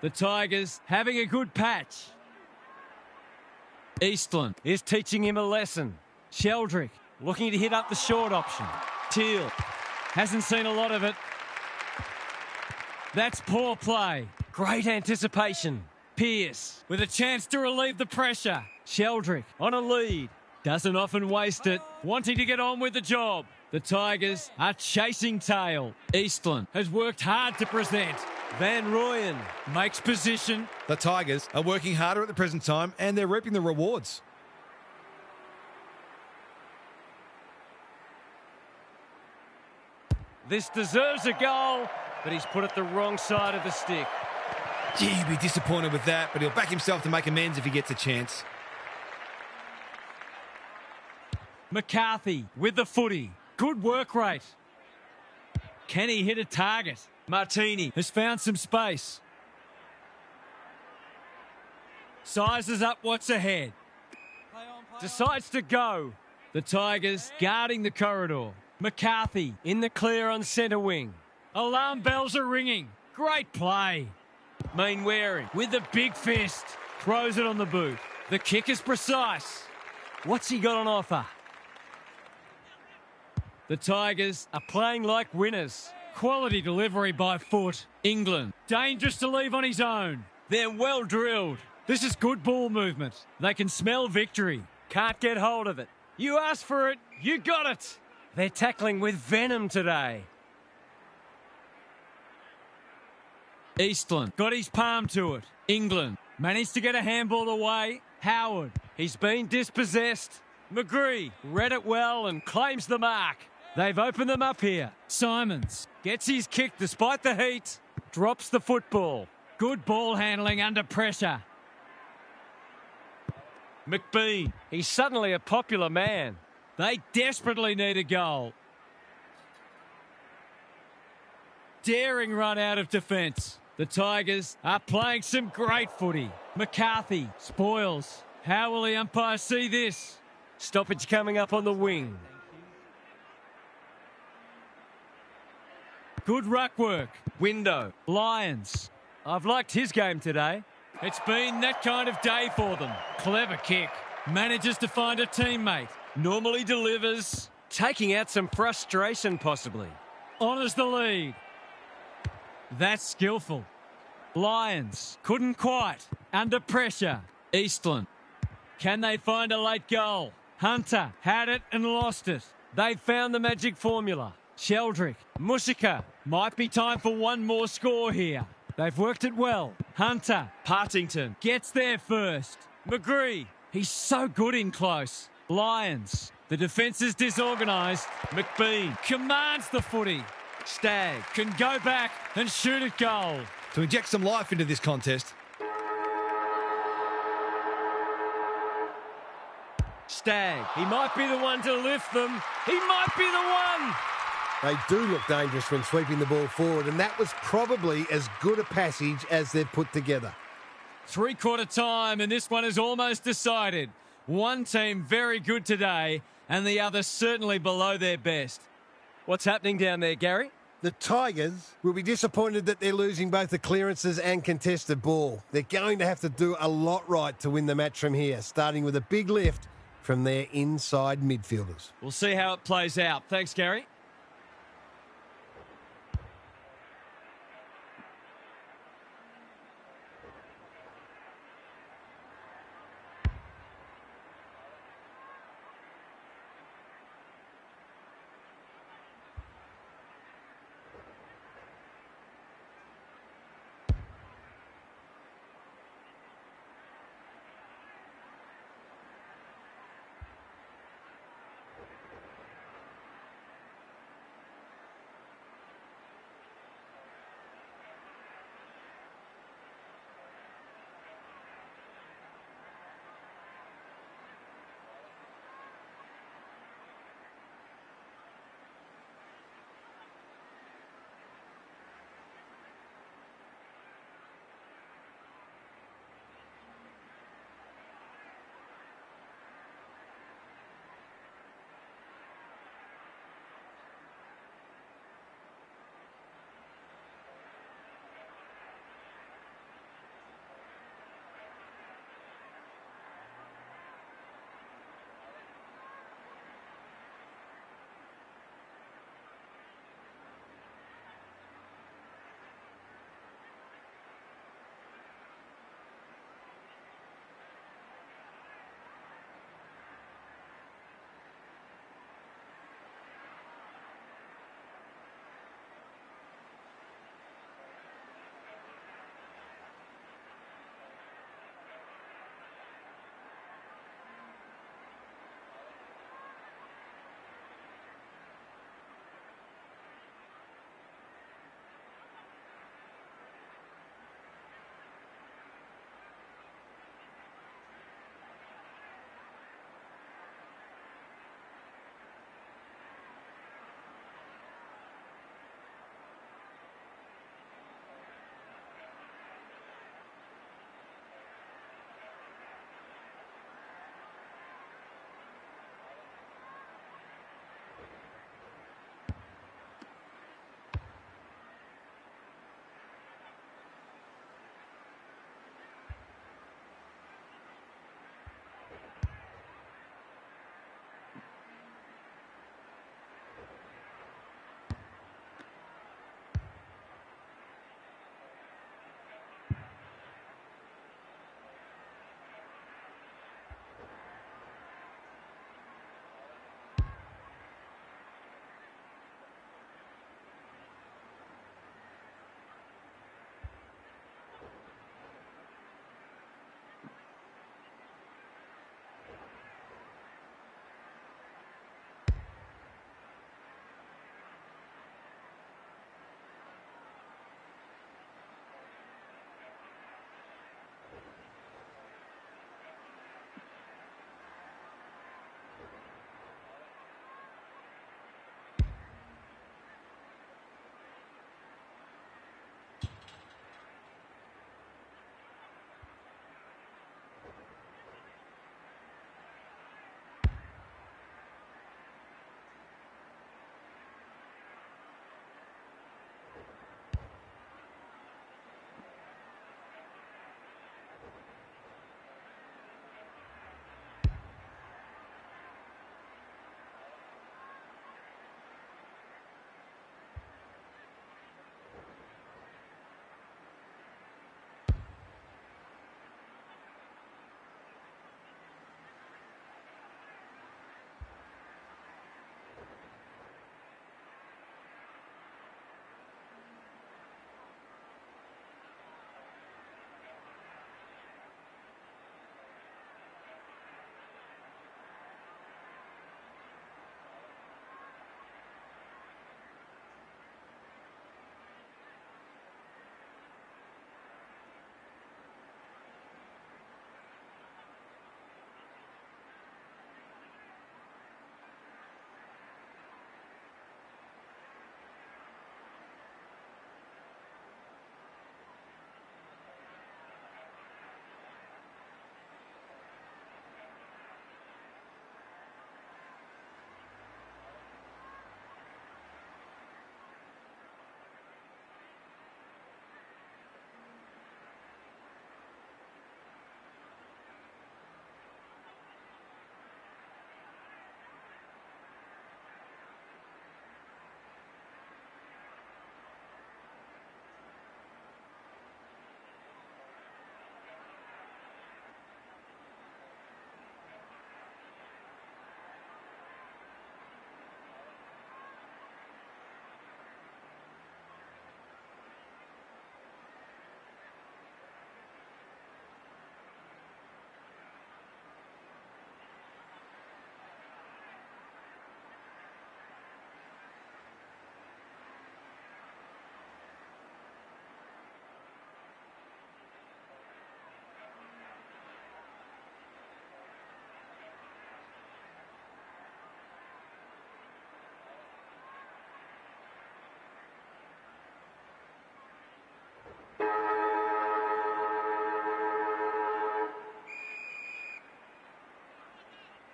The Tigers having a good patch. Eastland Is teaching him a lesson. Sheldrick Looking to hit up the short option. Teal hasn't seen a lot of it. That's poor play. Great anticipation. Pearce with a chance to relieve the pressure. Sheldrick On a lead. doesn't often waste it, wanting to get on with the job. The Tigers are chasing tail. Eastland has worked hard to present. Van Rooyen. Makes position. The Tigers are working harder at the present time and they're reaping the rewards. This deserves a goal, but he's put it the wrong side of the stick. Gee, he'd be disappointed with that, but he'll back himself to make amends if he gets a chance. McCarthy with the footy. Good work rate. Can he hit a target? Martini has found some space. Sizes up what's ahead. Decides to go. The Tigers guarding the corridor. McCarthy In the clear on centre wing. Alarm bells are ringing. Great play. Mainwaring. With the big fist. Throws it on the boot. The kick is precise. What's he got on offer? The Tigers are playing like winners. Quality delivery by foot. England, dangerous to leave on his own. They're well drilled. This is good ball movement. They can smell victory. Can't get hold of it. You asked for it. You got it. They're tackling with venom today. Eastland got his palm to it. England managed to get a handball away. Howard, He's been dispossessed. McGree read it well and claims the mark. They've opened them up here. Simons, Gets his kick despite the heat. Drops the football. good ball handling under pressure. McBean. He's suddenly a popular man. They desperately need a goal. Daring run out of defence. The Tigers are playing some great footy. McCarthy spoils. How will the umpire see this? Stoppage coming up on the wing. Good ruck work. Window. Lions. I've liked his game today. It's been that kind of day for them. Clever kick. Manages to find a teammate. Normally delivers. Taking out some frustration possibly. Honours the lead. That's skillful. Lions couldn't quite. Under pressure. Eastland. Can they find a late goal? Hunter had it and lost it. They've found the magic formula. Sheldrick. Mushika. Might be time for one more score here. They've worked it well. Hunter. Partington. Gets there first. McGree. He's so good in close. Lions. The defence is disorganised. McBean. Commands the footy. Stagg. Can go back and shoot at goal. To inject some life into this contest. Stagg. He might be the one to lift them. He might be the one. They do look dangerous when sweeping the ball forward, and that was probably as good a passage as they've put together. Three-quarter time, and this one is almost decided. One team very good today, and the other certainly below their best. What's happening down there, Gary? The Tigers will be disappointed that they're losing both the clearances and contested ball. They're going to have to do a lot right to win the match from here, starting with a big lift from their inside midfielders. We'll see how it plays out. Thanks, Gary.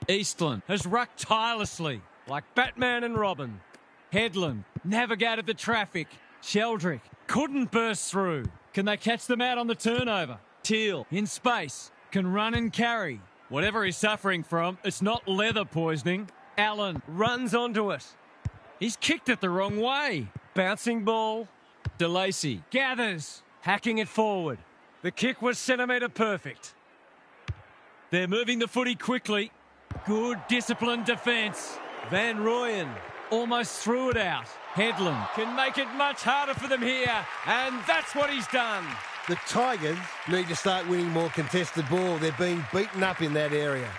Eastland has rucked tirelessly. Like Batman and Robin. Headland navigated the traffic. Sheldrick couldn't burst through. Can they catch them out on the turnover? Teal in space can run and carry. Whatever he's suffering from, it's not leather poisoning. Allen runs onto it. He's kicked it the wrong way. Bouncing ball. DeLacy gathers, hacking it forward. The kick was centimetre perfect. They're moving the footy quickly. Good disciplined defence. Van Rooyen almost threw it out. Headland can make it much harder for them here, and that's what he's done. The Tigers need to start winning more contested ball. They're being beaten up in that area.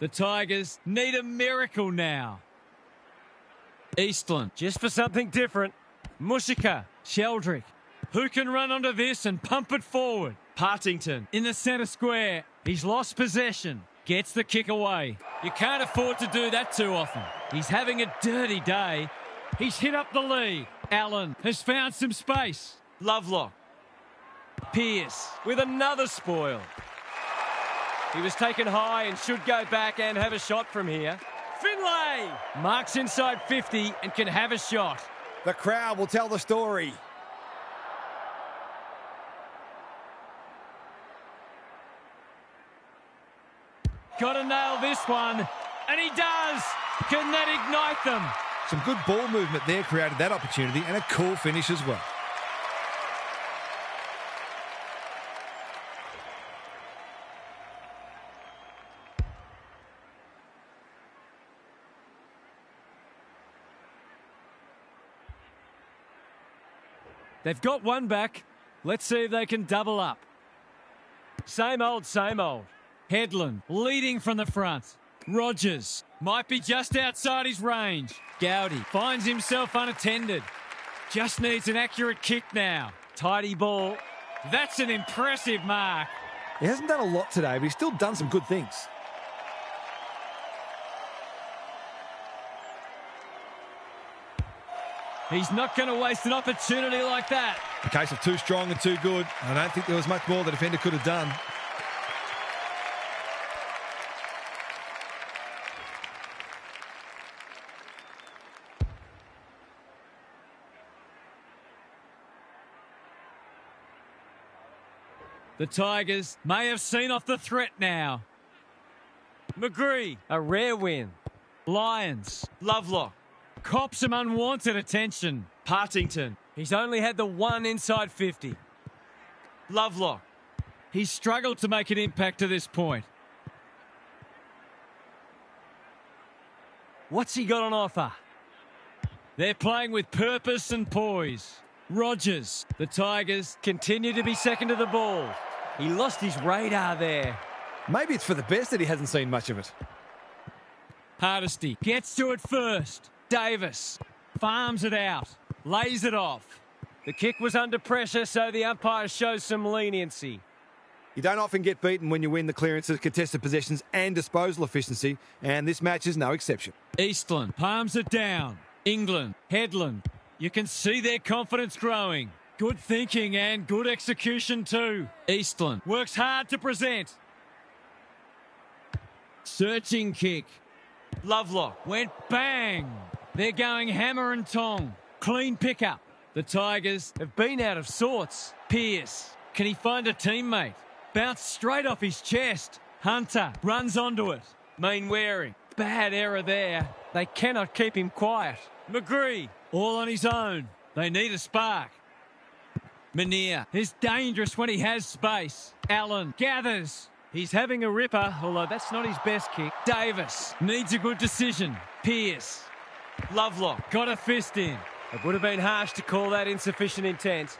The Tigers need a miracle now. Eastland just for something different. Mushika, Sheldrick. Who can run onto this and pump it forward? Partington in the centre square. He's lost possession. Gets the kick away. You can't afford to do that too often. He's having a dirty day. He's hit up the lead. Allen has found some space. Lovelock. Pearce with another spoil. He was taken high and should go back and have a shot from here. Finlay marks inside 50 and can have a shot. The crowd will tell the story. Got to nail this one, and he does. Can that ignite them? Some good ball movement there created that opportunity, and a cool finish as well. They've got one back. Let's see if they can double up. Same old, same old. Headland leading from the front. Rogers might be just outside his range. Gowdy finds himself unattended. Just needs an accurate kick now. Tidy ball. That's an impressive mark. He hasn't done a lot today, but he's still done some good things. He's not going to waste an opportunity like that. A case of too strong and too good. I don't think there was much more the defender could have done. The Tigers may have seen off the threat now. McGree, a rare win. Lyons, Lovelock. Cops some unwanted attention. Partington. He's only had the one inside 50. Lovelock. He's struggled to make an impact to this point. What's he got on offer? They're playing with purpose and poise. Rogers. The Tigers continue to be second to the ball. He lost his radar there. Maybe it's for the best that he hasn't seen much of it. Hardesty gets to it first. Davis farms it out, lays it off. The kick was under pressure, so the umpire shows some leniency. You don't often get beaten when you win the clearances, contested possessions and disposal efficiency, and this match is no exception. Eastland palms it down. England, Headland. You can see their confidence growing. Good thinking and good execution too. Eastland works hard to present. Searching kick. Lovelock went bang. They're going hammer and tong. Clean pickup. The Tigers have been out of sorts. Pearce, can he find a teammate? Bounced straight off his chest. Hunter runs onto it. Mainwaring, bad error there. They cannot keep him quiet. McGree, all on his own. They need a spark. Menier is dangerous when he has space. Allen gathers. He's having a ripper, although that's not his best kick. Davis needs a good decision. Pearce. Lovelock got a fist in. It would have been harsh to call that insufficient intent.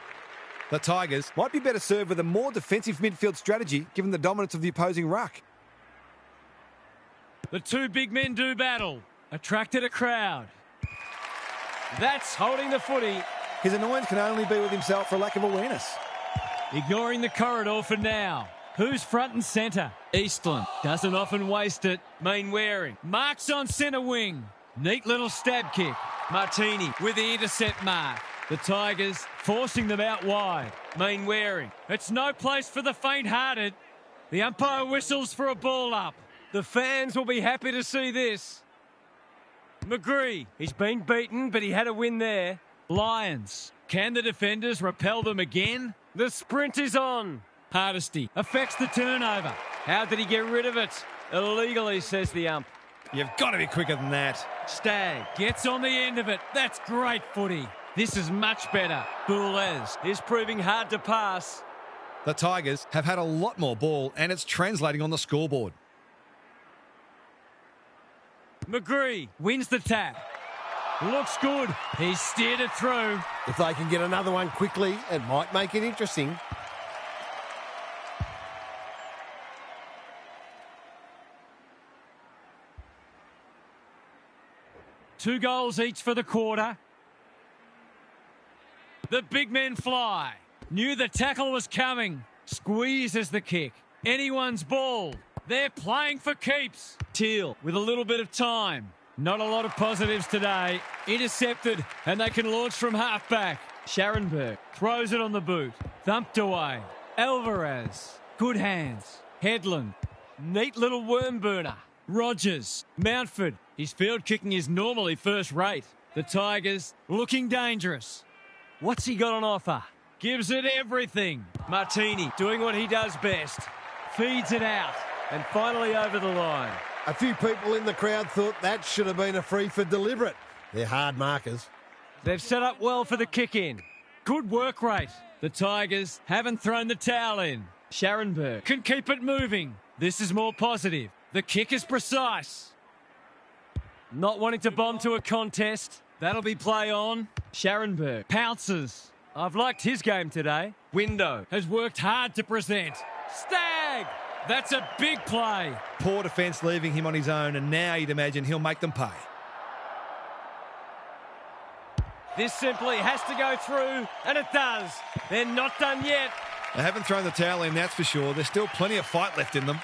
The Tigers might be better served with a more defensive midfield strategy given the dominance of the opposing ruck. The two big men do battle. Attracted a crowd. That's holding the footy. His annoyance can only be with himself for lack of awareness. Ignoring the corridor for now. Who's front and centre? Eastland doesn't often waste it. Mainwaring marks on centre wing. Neat little stab kick. Martini with the intercept mark. The Tigers forcing them out wide. Mainwaring. It's no place for the faint-hearted. The umpire whistles for a ball up. The fans will be happy to see this. McGree. He's been beaten, but he had a win there. Lions. Can the defenders repel them again? The sprint is on. Hardesty affects the turnover. How did he get rid of it? Illegally, says the ump. You've got to be quicker than that. Stagg gets on the end of it. That's great footy. This is much better. Boulez is proving hard to pass. The Tigers have had a lot more ball, and it's translating on the scoreboard. McGree wins the tap. Looks good. He's steered it through. If they can get another one quickly, it might make it interesting. Two goals each for the quarter. The big men fly. Knew the tackle was coming. Squeezes the kick. Anyone's ball. They're playing for keeps. Teal with a little bit of time. Not a lot of positives today. Intercepted, and they can launch from halfback. Scharenberg throws it on the boot. Thumped away. Alvarez. Good hands. Headland. Neat little worm burner. Rogers. Mountford. His field kicking is normally first rate. The Tigers looking dangerous. What's he got on offer? Gives it everything. Martini doing what he does best. Feeds it out. And finally over the line. A few people in the crowd thought that should have been a free for deliberate. They're hard markers. They've set up well for the kick-in. Good work rate. The Tigers haven't thrown the towel in. Scharenberg can keep it moving. This is more positive. The kick is precise. Not wanting to bomb to a contest. That'll be play on. Scharenberg pounces. I've liked his game today. Window has worked hard to present. Stagg! That's a big play. Poor defence leaving him on his own, and now you'd imagine he'll make them pay. This simply has to go through, and it does. They're not done yet. They haven't thrown the towel in, that's for sure. There's still plenty of fight left in them.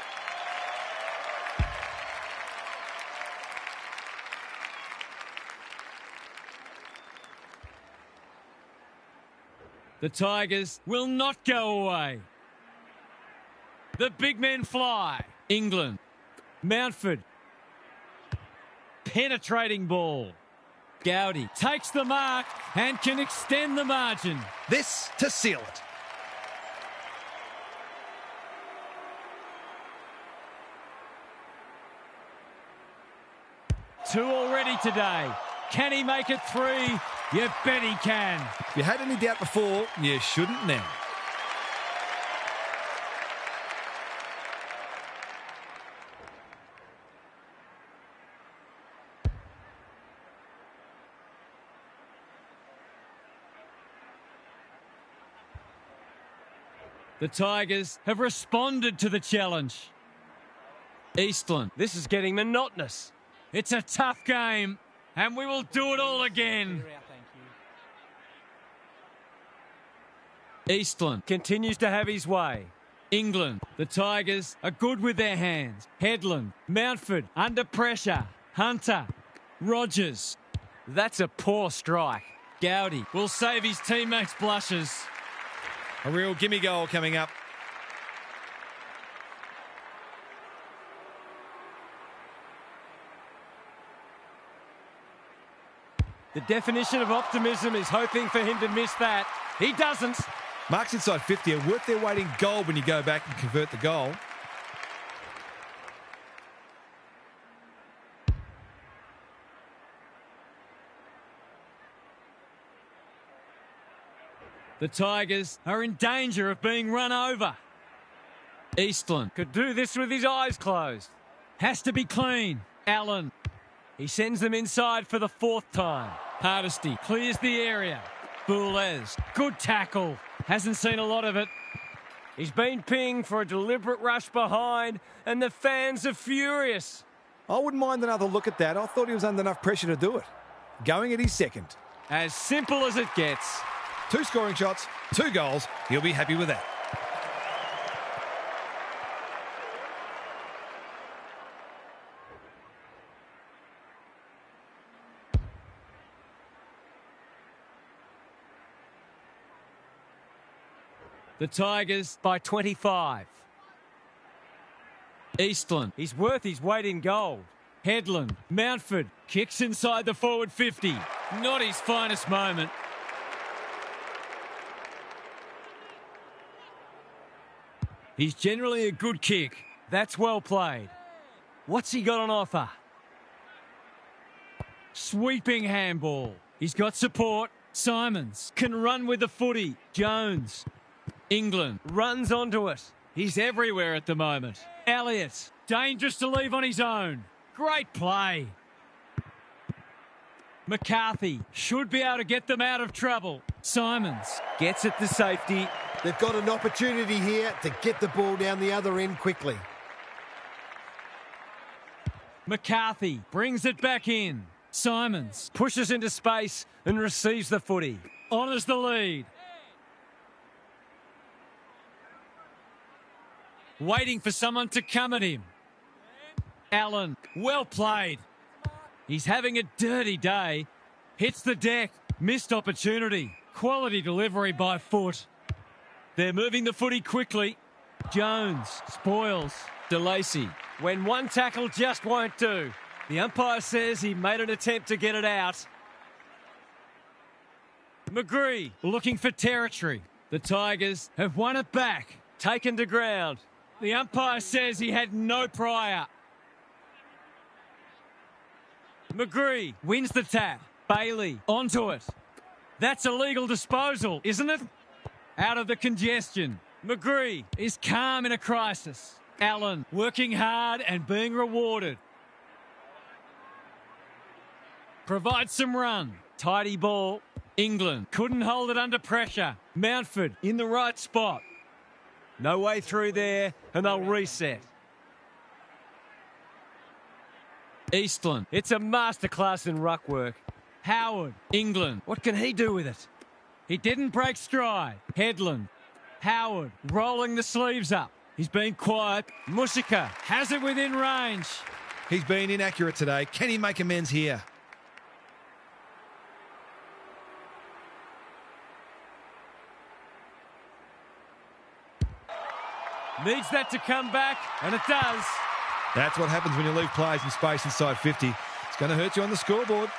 The Tigers will not go away. The big men fly. England. Mountford. Penetrating ball. Gday takes the mark and can extend the margin. This to seal it. Two already today. Can he make it three? You bet he can. If you had any doubt before, you shouldn't now. The Tigers have responded to the challenge. Eastland. This is getting monotonous. It's a tough game, and we will do it all again. Eastland continues to have his way. England. The Tigers are good with their hands. Headland. Mountford under pressure. Hunter. Rogers. That's a poor strike. Gday will save his teammates' blushes. A real gimme goal coming up. The definition of optimism is hoping for him to miss that. He doesn't. Marks inside 50 are worth their weight in gold when you go back and convert the goal. The Tigers are in danger of being run over. Eastland could do this with his eyes closed. Has to be clean. Allen. He sends them inside for the fourth time. Hardesty clears the area. Boulez. Good tackle. Hasn't seen a lot of it. He's been pinged for a deliberate rush behind, and the fans are furious. I wouldn't mind another look at that. I thought he was under enough pressure to do it. Going at his second. As simple as it gets. 2 scoring shots, 2 goals. He'll be happy with that. The Tigers by 25. Eastland. He's worth his weight in gold. Headland. Mountford kicks inside the forward 50. Not his finest moment. He's generally a good kick. That's well played. What's he got on offer? Sweeping handball. He's got support. Simons can run with the footy. Jones. England runs onto it. He's everywhere at the moment. Elliott, dangerous to leave on his own. Great play. McCarthy should be able to get them out of trouble. Simons gets it to safety. They've got an opportunity here to get the ball down the other end quickly. McCarthy brings it back in. Simons Pushes into space and receives the footy. honours the lead. Waiting for someone to come at him. Allen, well played. He's having a dirty day. Hits the deck. Missed opportunity. Quality delivery by foot. They're moving the footy quickly. Jones spoils. DeLacy. When one tackle just won't do. The umpire says he made an attempt to get it out. McGree looking for territory. The Tigers have won it back. Taken to ground. The umpire says he had no prior. McGree wins the tap. Bailey onto it. That's a legal disposal, isn't it? Out of the congestion. McGree is calm in a crisis. Allen working hard and being rewarded. Provides some run. Tidy ball. England couldn't hold it under pressure. Mountford in the right spot. No way through there, and they'll reset. Eastland. It's a masterclass in ruck work. Howard. England. What can he do with it? He didn't break stride. Headland. Howard rolling the sleeves up. He's been quiet. Mushika has it within range. He's been inaccurate today. Can he make amends here? Needs that to come back, and it does. That's what happens when you leave players in space inside 50. It's going to hurt you on the scoreboard.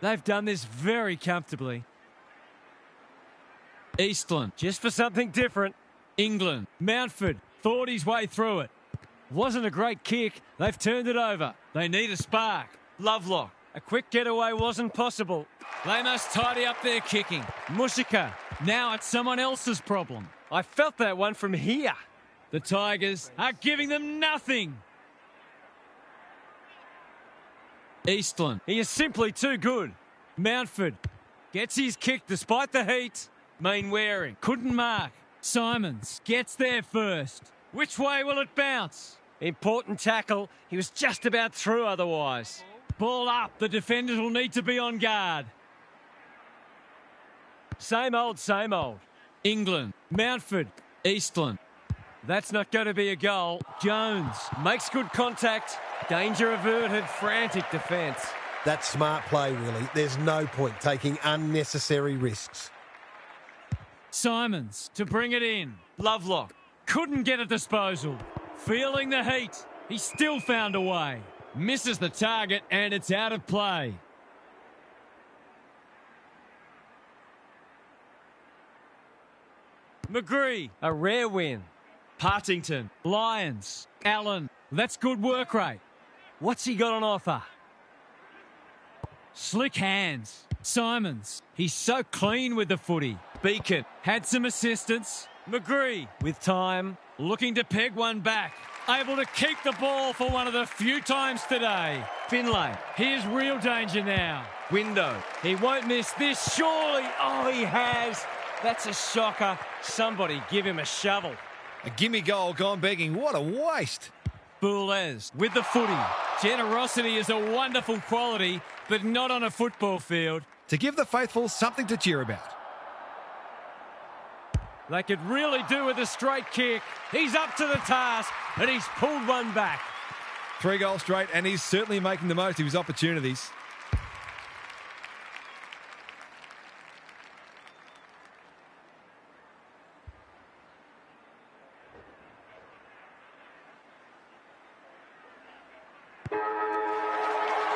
They've done this very comfortably. Eastland, Just for something different. England. Mountford thought his way through it. Wasn't a great kick. They've turned it over. They need a spark. Lovelock. A quick getaway wasn't possible. They must tidy up their kicking. Mushika. Now it's someone else's problem. I felt that one from here. The Tigers are giving them nothing. Eastland. He is simply too good. Mountford gets his kick despite the heat. Mainwaring couldn't mark. Simons gets there first. Which way will it bounce? Important tackle. He was just about through otherwise. Ball up. The defenders will need to be on guard. Same old, same old. England. Mountford. Eastland. That's not going to be a goal. Jones Makes good contact. Danger averted. Frantic defence. That's smart play, really. There's no point taking unnecessary risks. Simons to bring it in. Lovelock couldn't get a disposal. Feeling the heat. He still found a way. Misses the target and it's out of play. McGree. A rare win. Partington. Lyons. Allen. That's good work rate. What's he got on offer? Slick hands. Simons. He's so clean with the footy. Beacon had some assistance. McGree with time. Looking to peg one back. Able to keep the ball for one of the few times today. Finlay. Here's real danger now. Window. He won't miss this, surely. Oh, he has. That's a shocker. Somebody give him a shovel. A gimme goal gone begging. What a waste. Boulez with the footy. Generosity is a wonderful quality, but not on a football field. To give the faithful something to cheer about. They could really do with a straight kick. He's up to the task, and he's pulled one back. 3 goals straight, and he's certainly making the most of his opportunities.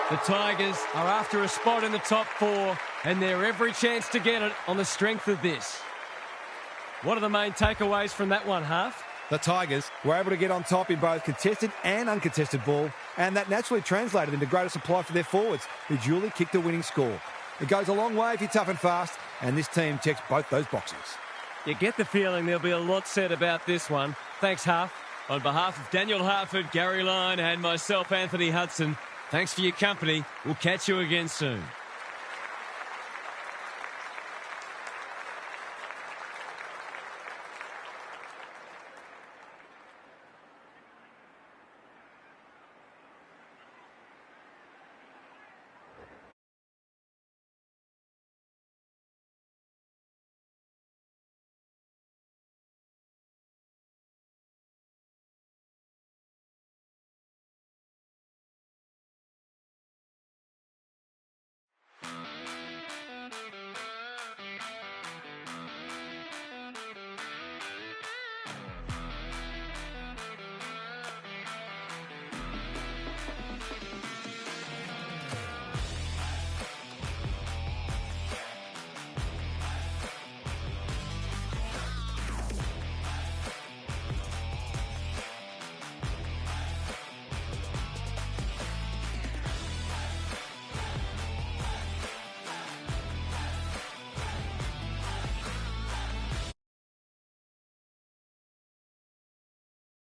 The Tigers are after a spot in the top 4, and they're every chance to get it on the strength of this. What are the main takeaways from that one, Half? The Tigers were able to get on top in both contested and uncontested ball, and that naturally translated into greater supply for their forwards, who duly kicked a winning score. It goes a long way if you're tough and fast, and this team checks both those boxes. You get the feeling there'll be a lot said about this one. Thanks, Half. On behalf of Daniel Harford, Gary Lyon, and myself, Anthony Hudson, thanks for your company. We'll catch you again soon.